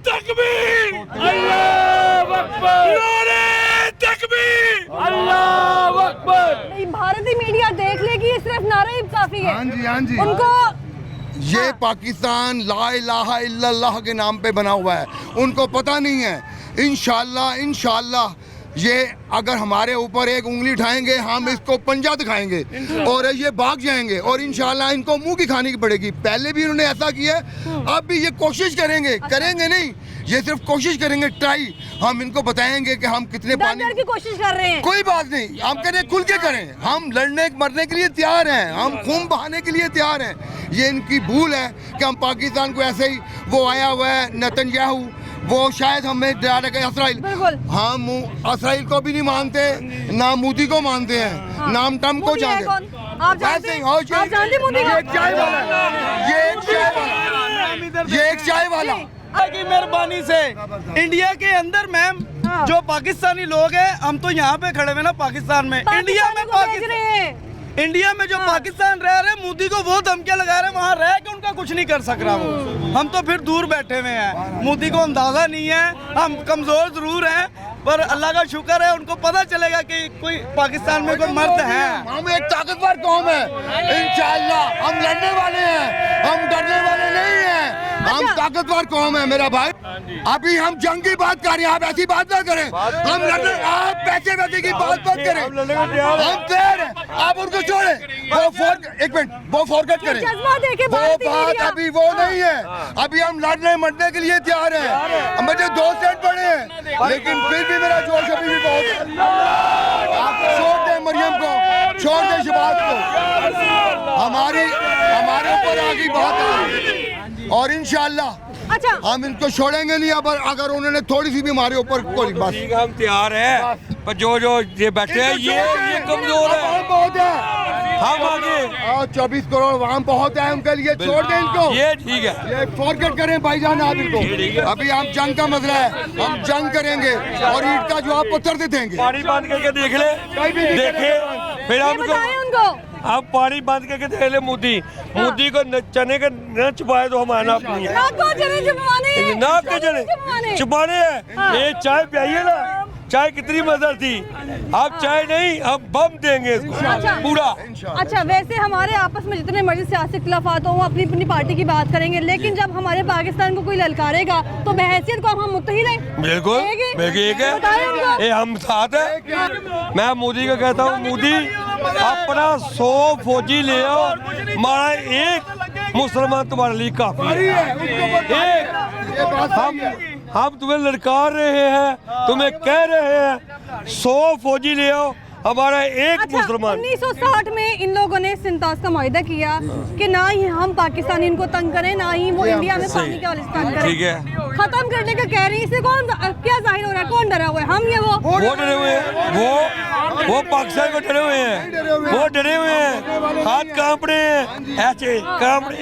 तकबीर, अल्लाह अकबर, नारे तकबीर, अल्लाह अकबर। भारतीय मीडिया देख ले कि ये सिर्फ नारा ही काफी है। हाँ जी उनको ये पाकिस्तान ला इलाहा इल्लल्लाह के नाम पे बना हुआ है, उनको पता नहीं है। इंशाल्लाह ये अगर हमारे ऊपर एक उंगली उठाएंगे हम इसको पंजा दिखाएंगे और ये भाग जाएंगे और इंशाल्लाह इनको मुंह की खानी पड़ेगी। पहले भी इन्होंने ऐसा किया, अब भी ये कोशिश करेंगे नहीं, ये सिर्फ कोशिश करेंगे, ट्राई। हम इनको बताएंगे कि हम कितने पानी की कोशिश कर रहे हैं। कोई बात नहीं, हम करें खुल के करें, हम लड़ने मरने के लिए तैयार हैं, हम खून बहाने के लिए तैयार हैं। ये इनकी भूल है कि हम पाकिस्तान को ऐसे ही, वो आया हुआ है नेतन्याहू, वो शायद हमें डरा रखा है इसराइल, हम इसराइल को भी नहीं मानते, ना मोदी को मानते हैं, ना हम ट्रम्प को जानते हैं। ये एक चाय वाला की मेहरबानी से इंडिया के अंदर मैम हाँ। जो पाकिस्तानी लोग हैं, हम तो यहाँ पे खड़े हुए ना पाकिस्तान में, इंडिया में इंडिया में जो पाकिस्तान रह रहे हैं, मोदी को वो धमकियां लगा रहे हैं, वहाँ रह के उनका कुछ नहीं कर सक रहा वो। हम तो फिर दूर बैठे हुए हैं, मोदी को अंदाजा नहीं है, हम कमजोर जरूर हैं, पर अल्लाह का शुक्र है उनको पता चलेगा कि कोई पाकिस्तान में कोई मर्द है। हम एक ताकतवर कौम है, इंशाअल्लाह हम लड़ने वाले हैं, हम डरने वाले नहीं हैं, हम ताकतवर कौम है मेरा भाई। अभी हम जंग की बात कर रहे हैं, आप ऐसी बात ना करें, हम लड़ने, आप पैसे वैसे की बात मत करें, हम तैयार हैं, आप उनको छोड़े, एक मिनट वो फॉरगेट करें, वो बात अभी वो नहीं है, अभी हम लड़ने मरने के लिए तैयार हैं। मुझे 2 सेट पड़े हैं, लेकिन फिर भी मेरा जोश अभी भी बहुत है। आप छोड़ दें मरियम को, छोड़ दें शबाज को, हमारे ऊपर आगे बात है और इंशाअल्लाह अच्छा हम इनको छोड़ेंगे नहीं। अब अगर उन्होंने थोड़ी सी भी हमारे ऊपर कोई बस हम तैयार है, पर जो ये बैठे हैं ये कमजोर है, बहुत है, हम आगे 24 करोड़ वहाँ बहुत है उनके लिए, छोड़ दें इनको, ये ठीक है, ये फॉरगेट करें भाईजान आप इनको। अभी हम जंग का मसला है, हम जंग करेंगे और ईट का जवाब पत्थर से देंगे। पानी बंद करके देख ले, देखे फिर उनको आप पानी बंद करके देख ले। मोदी को चने का न छुपाए तो हमारा अपनी है, नाक के चने छुपाने हैं। ये चाय पियाइए ना, चाय कितनी मजा थी, आप चाय नहीं हम बम देंगे इसको पूरा। अच्छा वैसे हमारे आपस में जितने मर्जी सियासी इख्तिलाफात हो, अपनी अपनी पार्टी की बात करेंगे, लेकिन जब हमारे पाकिस्तान को कोई ललकारेगा तो बहैसियत को हम मुत्तहिद हैं। बिल्कुल एक है, ये हम साथ है। मैं मोदी को कहता हूँ, मोदी अपना 100 फौजी ले आओ, हमारा एक मुसलमान तुम्हारे लिए काफी है। हम तुम्हें लड़का रहे हैं, तुम्हें कह रहे हैं 100 फौजी ले आओ, हमारा एक मुसलमान। 1960 में इन लोगों ने सिंतास का मुआहदा किया कि ना ही हम पाकिस्तानी इनको तंग करें, ना ही वो इंडिया में पानी के वाले तंग करें। ठीक है, खत्म करने का कह रही है, इससे कौन क्या जाहिर हो रहा है, कौन डरा हुआ है? हम ये वो डरे हुए हैं, वो पाकिस्तान को डरे हुए हैं, वो डरे हुए हैं, हाथ कांप रहे हैं, ऐसे कांप रहे,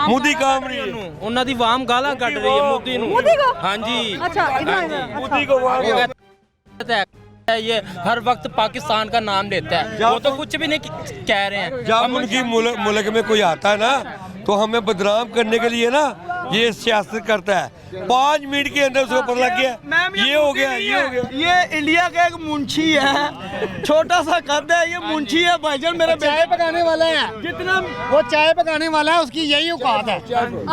मोदी कांप रही है, ਉਹਨਾਂ ਦੀ ਵਾਮ ਗਾਲਾਂ ਕੱਢ ਰਹੀ ਹੈ ਮੋਦੀ ਨੂੰ। मोदी को ਹਾਂਜੀ अच्छा मोदी को ये हर वक्त पाकिस्तान का नाम लेता है, वो तो कुछ भी नहीं कह रहे हैं। जब उनकी मुल्क में कोई आता है ना तो हमें बदनाम करने के लिए ना ये सियासत करता है। 5 मिनट के अंदर उसको पता लग गया ये हो गया, ये हो गया। ये इंडिया का एक मुंशी है, छोटा सा कद है, ये मुंशी है भाईजान, मेरा चाय पकाने वाला है, जितना वो चाय पकाने वाला है, उसकी यही औकात है।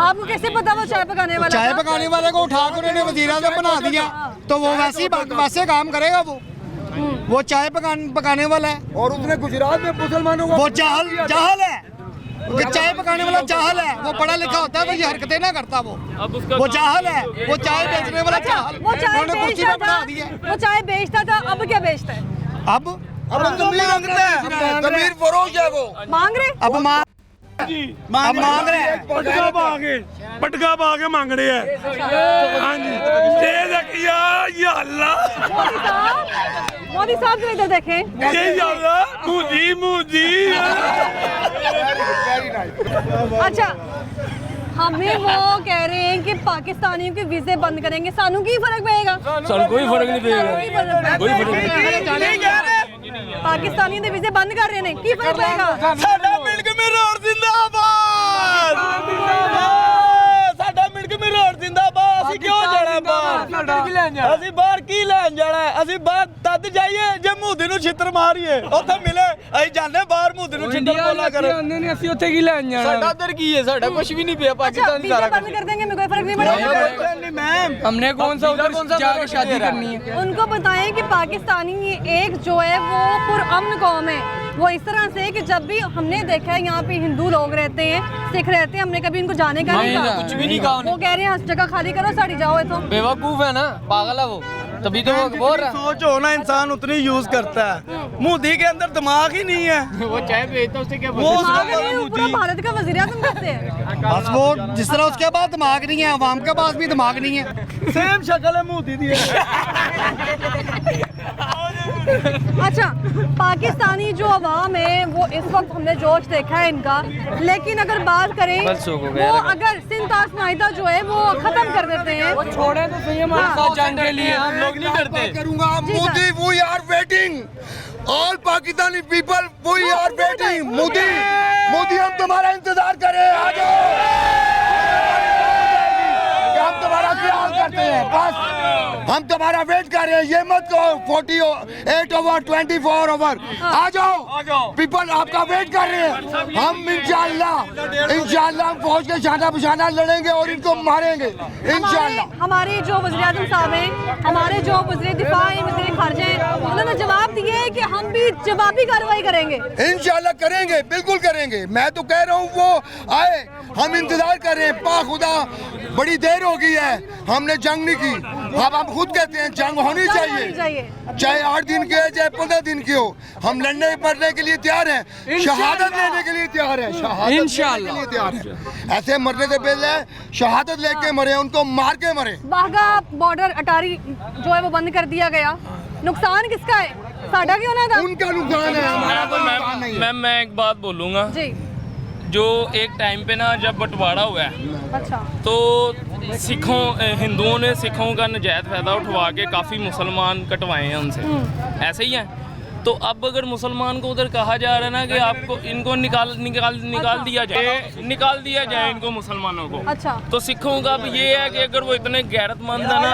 आपको कैसे पता वो चाय पकाने वाला? चाय पकाने वाले को उठा कर उन्होंने वज़ीर आज़म बना दिया तो वो वैसे काम करेगा। वो चाय पकाने वाला है, और उसने गुजरात में मुसलमानों को वो जाहल है, चाय पकाने वाला जाहल है, वो पढ़ा लिखा होता है, वो ये हरकतें ना करता। वो जाहल है, वो चाय बेचने वाला जाहल, वो चाय उन्होंने कुर्सी पे बैठा दिया। वो चाय बेचता था, अब क्या बेचता है? अब जमीर रखता है, जमीर फरोश है, वो मांग रहे, अब मांग रहे हैं, पटका पा के मांग रहे हैं। हाँ जी, या अल्लाह, मोदी साहब को इधर देखें, मोदी। अच्छा हमें वो कह रहे हैं कि पाकिस्तानियों के वीजे बंद करेंगे, सानू की फर्क पड़ेगा? कोई फर्क नहीं पड़ेगा, कोई फर्क नहीं। पाकिस्तानियों के वीजे बंद कर रहे हैं, की फर्क पड़ेगा? साडा मिल्क मिरर जिंदाबाद, साडा मिल्क मिरर जिंदाबाद। ਅਸੀਂ ਕਿਉਂ ਜਾਣਾ ਬਾਹਰ? ਅਸੀਂ ਬਾਹਰ ਕੀ ਲੈਣ ਜਾਣਾ? ਅਸੀਂ ਬਾਹਰ ਤਦ ਜਾਈਏ ਜੇ ਮੂਦੀ ਨੂੰ ਛਿੱਤਰ ਮਾਰੀਏ, ਉੱਥੇ ਮਿਲੇ ਅਸੀਂ ਜਾਂਦੇ ਬਾਹਰ ਮੂਦੀ ਨੂੰ ਛਿੱਤਰ ਬੋਲਾ ਕਰੇ। ਅਸੀਂ ਉੱਥੇ ਕੀ ਲੈਣ ਜਾਣਾ? ਸਾਡਾ ਉਧਰ ਕੀ ਹੈ, ਸਾਡਾ ਕੁਝ भी नहीं पिया, पाकिस्तान वीजे बंद कर देंगे, मेरे कोई फर्क नहीं पड़ेगा। मैम हमने कौन सा उधर जाके शादी करनी है? उनको बताएं कि पाकिस्तानी एक जो है वो पुरअमन कौम है, वो इस तरह से कि जब भी हमने देखा है यहाँ पे हिंदू लोग रहते हैं, सिख रहते हैं, हमने कभी इनको जाने का नहीं कहा, कुछ भी नहीं कहा। वो कह रहे हैं जगह खाली करो, साड़ी जाओ। है तो बेवकूफ है ना, पागल है वो, तभी तो वो बोल रहा है। सोच हो ना, इंसान उतनी यूज करता है, मोदी के अंदर दिमाग ही नहीं है। वो चाय बेचता उससे क्या पूरा भारत का वज़ीर आज़म कैसे है? बस वो जिस तरह उसके पास दिमाग नहीं है, अवाम के पास भी दिमाग नहीं है। सेम शक्ल है मोदी दी। अच्छा, पाकिस्तानी जो अवाम है वो इस वक्त हमने जोश देखा है इनका, लेकिन अगर बात करें वो अगर सिंध तासनाइदा जो है वो खत्म कर देते हैं, वो छोड़े तो सही हमारे साथ जंग के लिए, हम लोग नहीं करते। करूंगा Modi, we are waiting, all Pakistani people we are waiting. Modi Modi हम तुम्हारा इंतजार करें, आ जाओ, हम तुम्हारा ख्याल करते हैं, बस हम तुम्हारा वेट कर रहे हैं। ये मत कहो 48 ओवर 24 ओवर, आ जाओ पीपल, आपका वेट कर रहे हैं। हम इंशाल्लाह हम फौज के शाना बशाना लड़ेंगे और इनको मारेंगे इंशाल्लाह। हमारे जो वज़ीर-ए-आज़म साहब हैं, हमारे जो वज़ीर दिफा हैं, वज़ीर खारजा हैं, उन्होंने जवाब दिए है कि हम भी जवाबी कार्रवाई करेंगे। इंशाल्लाह करेंगे, बिल्कुल करेंगे। मैं तो कह रहा हूँ वो आए, हम इंतजार कर रहे हैं। पा खुदा बड़ी देर हो गई है, हमने जंग नहीं की, अब हम खुद कहते हैं जंग होनी चाहिए, चाहे 8 दिन की हो चाहे 15 दिन की हो। हम लड़ने मरने के लिए तैयार हैं, शहादत लेने के लिए तैयार हैं, शहादत लेने के लिए तैयार हैं। ऐसे मरने से पहले शहादत लेके मरे, उनको मार के मरे। वाघा बॉर्डर अटारी जो है वो बंद कर दिया गया, नुकसान किसका है? साडा क्यों ना था? उनका नुकसान है, हमारा कोई नुकसान नहीं है। मैम मैं एक बात बोलूँगा जी, जो एक टाइम पे ना जब बंटवारा हुआ है, अच्छा, तो हिंदुओं ने सिखों का नजायज़ फ़ायदा उठवा के काफ़ी मुसलमान कटवाए हैं उनसे, ऐसे ही हैं। तो अब अगर मुसलमान को उधर कहा जा रहा है ना कि आपको इनको निकाल दिया जाए इनको मुसलमानों को, अच्छा, तो सिखों का अब ये है कि अगर वो इतने गैरतमंद है ना,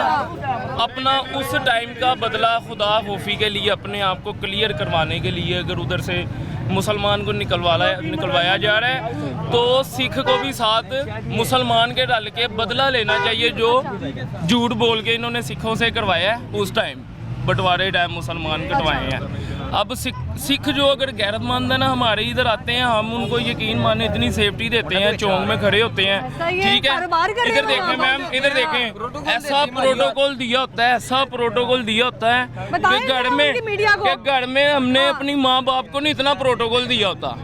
अपना उस टाइम का बदला खुदा खौफी के लिए अपने आप को क्लियर करवाने के लिए अगर उधर से मुसलमान को निकलवाया जा रहा है, तो सिख को भी साथ मुसलमान के डाल के बदला लेना चाहिए जो झूठ बोल के इन्होंने सिखों से करवाया है। उस टाइम बंटवारे टाइम मुसलमान कटवाए हैं। अब सिख जो अगर गैरतमंद है ना, हमारे इधर आते हैं, हम उनको यकीन माने इतनी सेफ्टी देते हैं, चौक में खड़े होते हैं, ठीक है। इधर देखें मैम, इधर देखें, ऐसा प्रोटोकॉल दिया होता है, ऐसा प्रोटोकॉल दिया होता है कि घर में हमने अपनी माँ बाप को नहीं इतना प्रोटोकॉल दिया होता।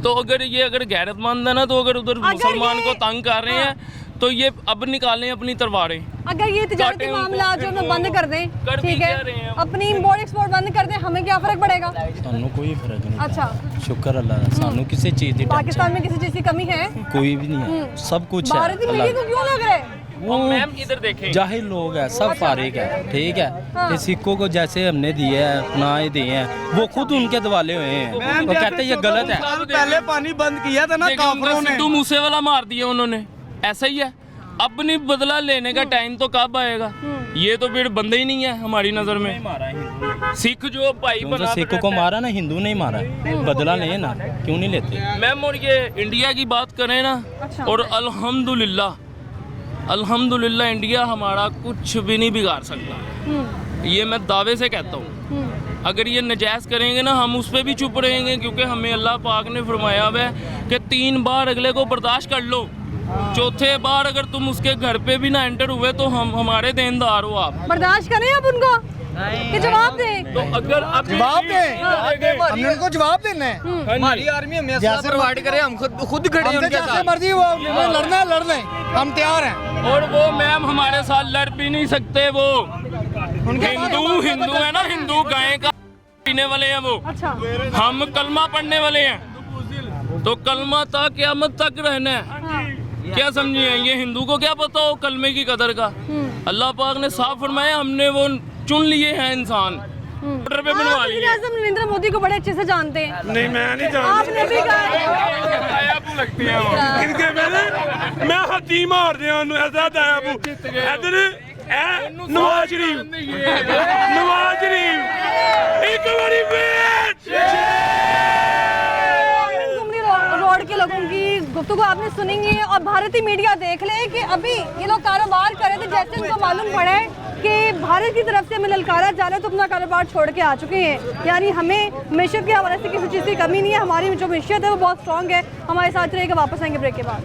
तो अगर गैरतमंद है ना, तो अगर उधर मुसलमान को तंग कर रहे हैं, तो ये अब निकालें अपनी तलवारें। अगर ये तिजारती मामला जो है बंद कर दें, ठीक है, अपनी इंपोर्ट एक्सपोर्ट बंद कर दें, हमें क्या फ़र्क पड़ेगा? सानू कोई फर्क नहीं। अच्छा, शुक्र अल्लाह का, सानू किसी चीज़ की पाकिस्तान में किसी चीज़ की कमी है? कोई भी नहीं है, सब कुछ है। भारत की मीडिया को क्यों लग रहा है? वो मैम इधर देखें, जाहिल लोग हैं, सब फारिग है, ठीक है। ये सिखों को जैसे हमने दिए हैं, अपनाए दिए हैं, वो खुद उनके दवाले हुए हैं, वो कहते हैं ये गलत है। पहले पानी बंद किया था ना काफिरों ने, सिद्धू मूसेवाला मार दिया उन्होंने, ऐसा ही है। अपनी बदला लेने का टाइम तो कब आएगा? ये तो फिर बंदे ही नहीं है हमारी नज़र में। सिख जो भाई बना, सिख को मारा ना, हिंदू नहीं मारा, बदला ले ना, क्यों नहीं लेते मैम? और ये इंडिया की बात करें ना, और अल्हम्दुलिल्लाह इंडिया हमारा कुछ भी नहीं बिगाड़ सकता, ये मैं दावे से कहता हूँ। अगर ये नजायज़ करेंगे ना, हम उस पर भी चुप रहेंगे, क्योंकि हमें अल्लाह पाक ने फरमाया हुआ है कि 3 बार अगले को बर्दाश्त कर लो, चौथे बार अगर तुम उसके घर पे भी ना एंटर हुए तो हम हमारे देनदार हो। आप बर्दाश्त करें अब उनको कि जवाब दें? तो अगर आप जवाब दें, हमने उनको जवाब देना है। हमारी आर्मी हमें जैसे प्रोवाइड करे, हम खुद खड़े हैं उनके साथ, मर्जी वो लड़ना लड़ लें, हम तैयार हैं। और वो मैम हमारे साथ लड़ भी नहीं सकते, वो हिंदू है ना, हिंदू गाय का पीने वाले हैं वो। अच्छा, हम कलमा पढ़ने वाले हैं, तो कलमा था क़यामत तक रहना है। क्या समझिए, ये हिंदू को क्या पता हो कलमे की कदर का? अल्लाह पाक ने साफ फरमाया, हमने वो चुन लिए हैं इंसान, पे बनवा लिए। नरेंद्र मोदी को बड़े अच्छे से जानते हैं। नहीं, मैं नहीं जानता, आपने भी कहा लगती है वो इनके मैंने मैं हथी मार दिया ऐसा दाया इधर नवाज शरीफ एक बारी रोड के लोगों की गुफ्तगू आपने सुनी है, और भारतीय मीडिया देख ले कि अभी ये लोग कारोबार कर रहे थे, जैसे उनको मालूम पड़ा है कि भारत की तरफ से हमें ललकारा जा रहा है, तो अपना कारोबार छोड़ के आ चुके हैं। यानी हमें मैशियत के हवाले से किसी चीज़ की कमी नहीं है, हमारी जो मैशियत है वो बहुत स्ट्रॉन्ग है। हमारे साथ रहेगा, वापस आएंगे ब्रेक के बाद।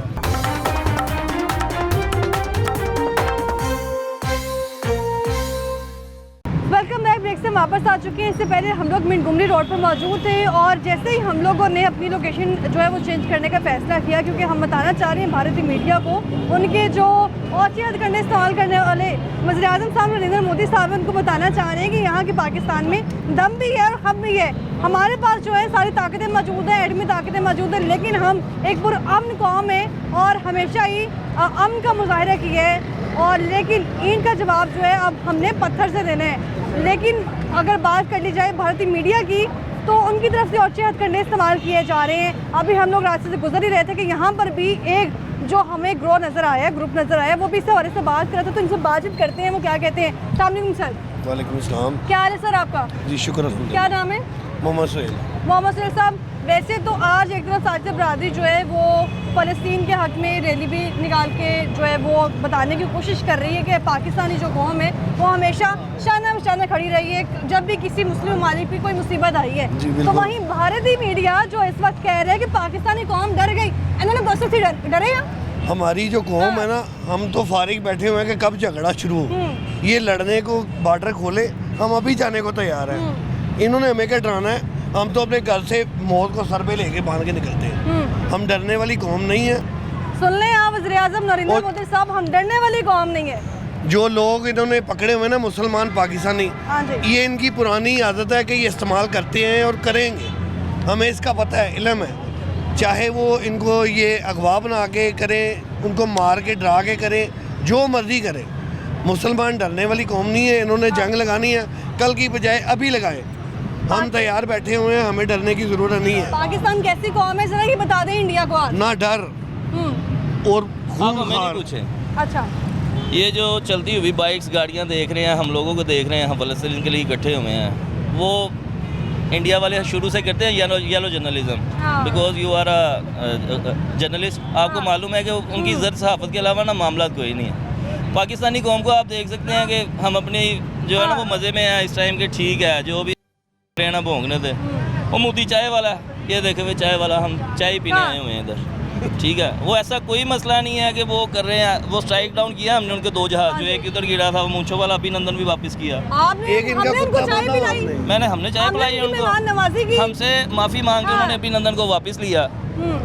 वेलकम बैक, ब्रेक से वापस आ चुके हैं। इससे पहले हम लोग मिंटगुमरी रोड पर मौजूद थे और जैसे ही हम लोगों ने अपनी लोकेशन जो है वो चेंज करने का फैसला किया, क्योंकि हम बताना चाह रहे हैं भारतीय मीडिया को, उनके जो औचित्य करने इस्तेमाल करने वाले वज़ीर-ए-आज़म साहब नरेंद्र मोदी साहब उनको बताना चाह रहे हैं कि यहाँ के पाकिस्तान में दम भी है और हम भी है। हमारे पास जो है सारी ताकतें मौजूद हैं, एटमी ताकतें मौजूद हैं, लेकिन हम एक पुरअमन कौम है और हमेशा ही अमन का मुजाहरा किया है। और लेकिन इनका जवाब जो है अब हमने पत्थर से देना है। लेकिन अगर बात कर ली जाए भारतीय मीडिया की, तो उनकी तरफ से औचित्य हथकंडे इस्तेमाल किए जा रहे हैं। अभी हम लोग रास्ते से गुजर ही रहे थे कि यहाँ पर भी एक जो हमें ग्रोह नज़र आया, ग्रुप नज़र आया, वो भी इस हवाले से बात कर रहे थे, तो इनसे बातचीत करते हैं वो क्या कहते हैं। अस्सलाम वालेकुम सर। वालेकुम अस्सलाम। क्या हाल है सर आपका? जी शुक्र। क्या नाम है? मोहम्मद सुहेल। मोहम्मद सुहेल साहब, वैसे तो आज एक तरफ साजिद बरादरी जो है वो फ़लस्तीन के हक़ में रैली भी निकाल के जो है वो बताने की कोशिश कर रही है कि पाकिस्तानी जो कौम है वो हमेशा शाना बशाना खड़ी रही है जब भी किसी मुस्लिम ममालिक की कोई मुसीबत आई है। तो वहीं भारतीय मीडिया जो इस वक्त कह रहे हैं कि पाकिस्तानी कौम डर गई, इन्होंने बस से डरे हैं। हमारी जो कौम है ना, हम तो फारिग बैठे हुए हैं कि कब झगड़ा शुरू हो, ये लड़ने को बॉर्डर खोले, हम अभी जाने को तैयार हैं। इन्होंने हमें क्या डराना है? हम तो अपने घर से मौत को सर पे लेके बांध के निकलते हैं। हम डरने वाली कौम नहीं है। सुन लें आप वज़ीर-ए-आज़म नरेंद्र मोदी साहब, हम डरने वाली कौम नहीं है। जो लोग इन्होंने पकड़े हुए ना मुसलमान पाकिस्तानी, हाँ जी। ये इनकी पुरानी आदत है कि ये इस्तेमाल करते हैं और करेंगे। हमें इसका पता है, इल्म है। चाहे वो इनको ये अगवा बना के करें, उनको मार के डरा के करें, जो मर्जी करें, मुसलमान डरने वाली कौम नहीं है। इन्होंने जंग लगानी है, कल की बजाय अभी लगाए। हम तैयार बैठे हुए हैं, हमें डरने की ज़रूरत नहीं है। पाकिस्तान कैसी कौम है ज़रा ये बता दें इंडिया को आज। ना डर और खून कुछ है। अच्छा, ये जो चलती हुई बाइक्स गाड़ियाँ देख रहे हैं, हम लोगों को देख रहे हैं, हम फ़लस्तीन के लिए इकट्ठे हुए हैं, वो इंडिया वाले शुरू से करते हैं yellow journalism, because you are a journalist. आपको मालूम है कि उनकी इज्जत सहाफ़त के अलावा ना मामला कोई नहीं है। पाकिस्तानी कौम को आप देख सकते हैं कि हम अपनी जो है ना वो मज़े में है इस टाइम के, ठीक है, जो भी ना भोंगने थे। वो मोदी चाय वाला, ये देखे हुए चाय वाला, हम चाय पीने आए हुए हैं इधर, ठीक है। वो ऐसा कोई मसला नहीं है कि वो कर रहे हैं। वो स्ट्राइक डाउन किया हमने उनके 2 जहाज, जो एक उधर गिरा था, वो मूंछों वाला अभिनंदन भी वापस किया। हमने चाय पिलाई उनको, हमसे माफ़ी मांग के उन्होंने अभिनंदन को वापस लिया।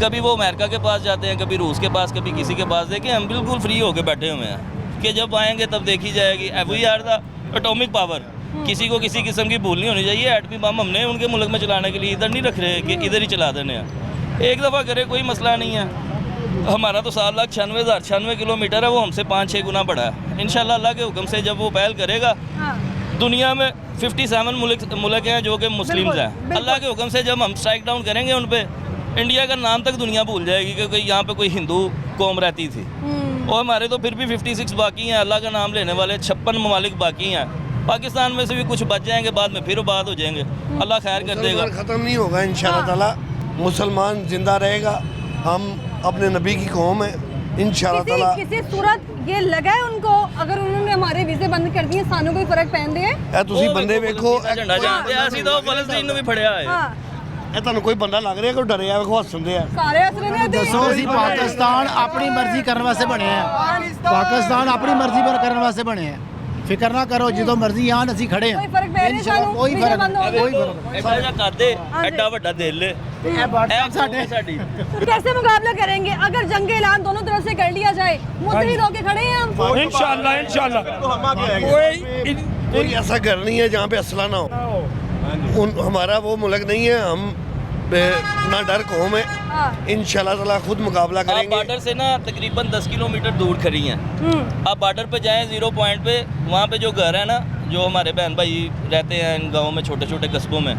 कभी वो अमेरिका के पास जाते हैं, कभी रूस के पास, कभी किसी के पास। देखिए हम बिल्कुल फ्री होकर बैठे हुए हैं कि जब आएंगे तब देखी जाएगी। We are the atomic power, किसी को किसी किस्म की भूल नहीं होनी चाहिए। एटमी बम हमने उनके मुल्क में चलाने के लिए इधर नहीं रख रहे कि इधर ही चला देने हैं। एक दफ़ा करे कोई मसला नहीं है। हमारा तो 7,96,096 किलोमीटर है, वो हमसे 5-6 गुना बड़ा है। इंशाल्लाह अल्लाह के हुक्म से जब वो पहल करेगा, दुनिया में 57 मुल्क हैं जो कि मुस्लिम हैं। अल्लाह के हुक्म से जब हम स्ट्राइक डाउन करेंगे उन पर, इंडिया का नाम तक दुनिया भूल जाएगी कि यहाँ पे कोई हिंदू कौम रहती थी। और हमारे तो फिर भी 56 बाकी हैं, अल्लाह का नाम लेने वाले 56 ममालिक बाकी हैं। पाकिस्तान में से भी कुछ बच जाएंगे, बाद में फिर बात हो जाएंगे। अल्लाह खैर कर देगा। ख़त्म नहीं होगा इंशाअल्लाह ताला, मुसलमान जिंदा रहेगा। हम अपने नबी की कौम है इंशाअल्लाह ताला। किसी सूरत ये लगा है उनको, अगर उन्होंने हमारे वीज़े बंद कर दिए, सानू कोई फर्क पैन दे है? तुसी बंदे देखो, झंडा जानते हैं, ਅਸੀਂ ਤਾਂ ਫਲਸਤੀਨ ਨੂੰ ਵੀ ਫੜਿਆ ਹੈ। ਇਹ ਤੁਹਾਨੂੰ ਕੋਈ ਬੰਦਾ ਲੱਗ ਰਿਹਾ ਕੋਈ ਡਰਿਆ ਵੇਖੋ ਹੱਸਦੇ ਆ ਸਾਰੇ ਹੱਸ ਰਹੇ ਨੇ। ਦੱਸੋ ਅਸੀਂ ਪਾਕਿਸਤਾਨ ਆਪਣੀ ਮਰਜ਼ੀ ਕਰਨ ਵਾਸਤੇ ਬਣੇ ਆ। ਪਾਕਿस्तान ਆਪਣੀ ਮਰਜ਼ੀ ਕਰਨ ਵਾਸਤੇ ਬਣੇ ਆ। ਫਿਕਰ ਨਾ ਕਰੋ, ਜਦੋਂ ਮਰਜ਼ੀ ਆਣ ਅਸੀਂ ਖੜੇ ਆ। ਕੋਈ ਫਰਕ ਪੈ ਰਿਹਾ ਸਾਨੂੰ? ਕੋਈ ਫਰਕ ਨਹੀਂ। ऐसा जा कर दे, एड्डा वड्डा दिल है। कैसे मुकाबला करेंगे अगर जंग ऐलान दोनों तरफ से कर लिया जाए? मुतहिद होके खड़े हैं हम इंशाल्लाह। कोई ऐसा घर नहीं है जहाँ पे असला ना हो। हमारा वो मुल्क नहीं है, हम ना डर कौम है। इंशाल्लाह ताला खुद मुकाबला करेंगे। बॉर्डर से ना तकरीबन 10 किलोमीटर दूर खड़ी हैं। आप बॉर्डर पे जाएं 0 पॉइंट पे, वहाँ पे जो घर है ना, जो हमारे बहन भाई रहते हैं इन गाँव में, छोटे छोटे कस्बों में,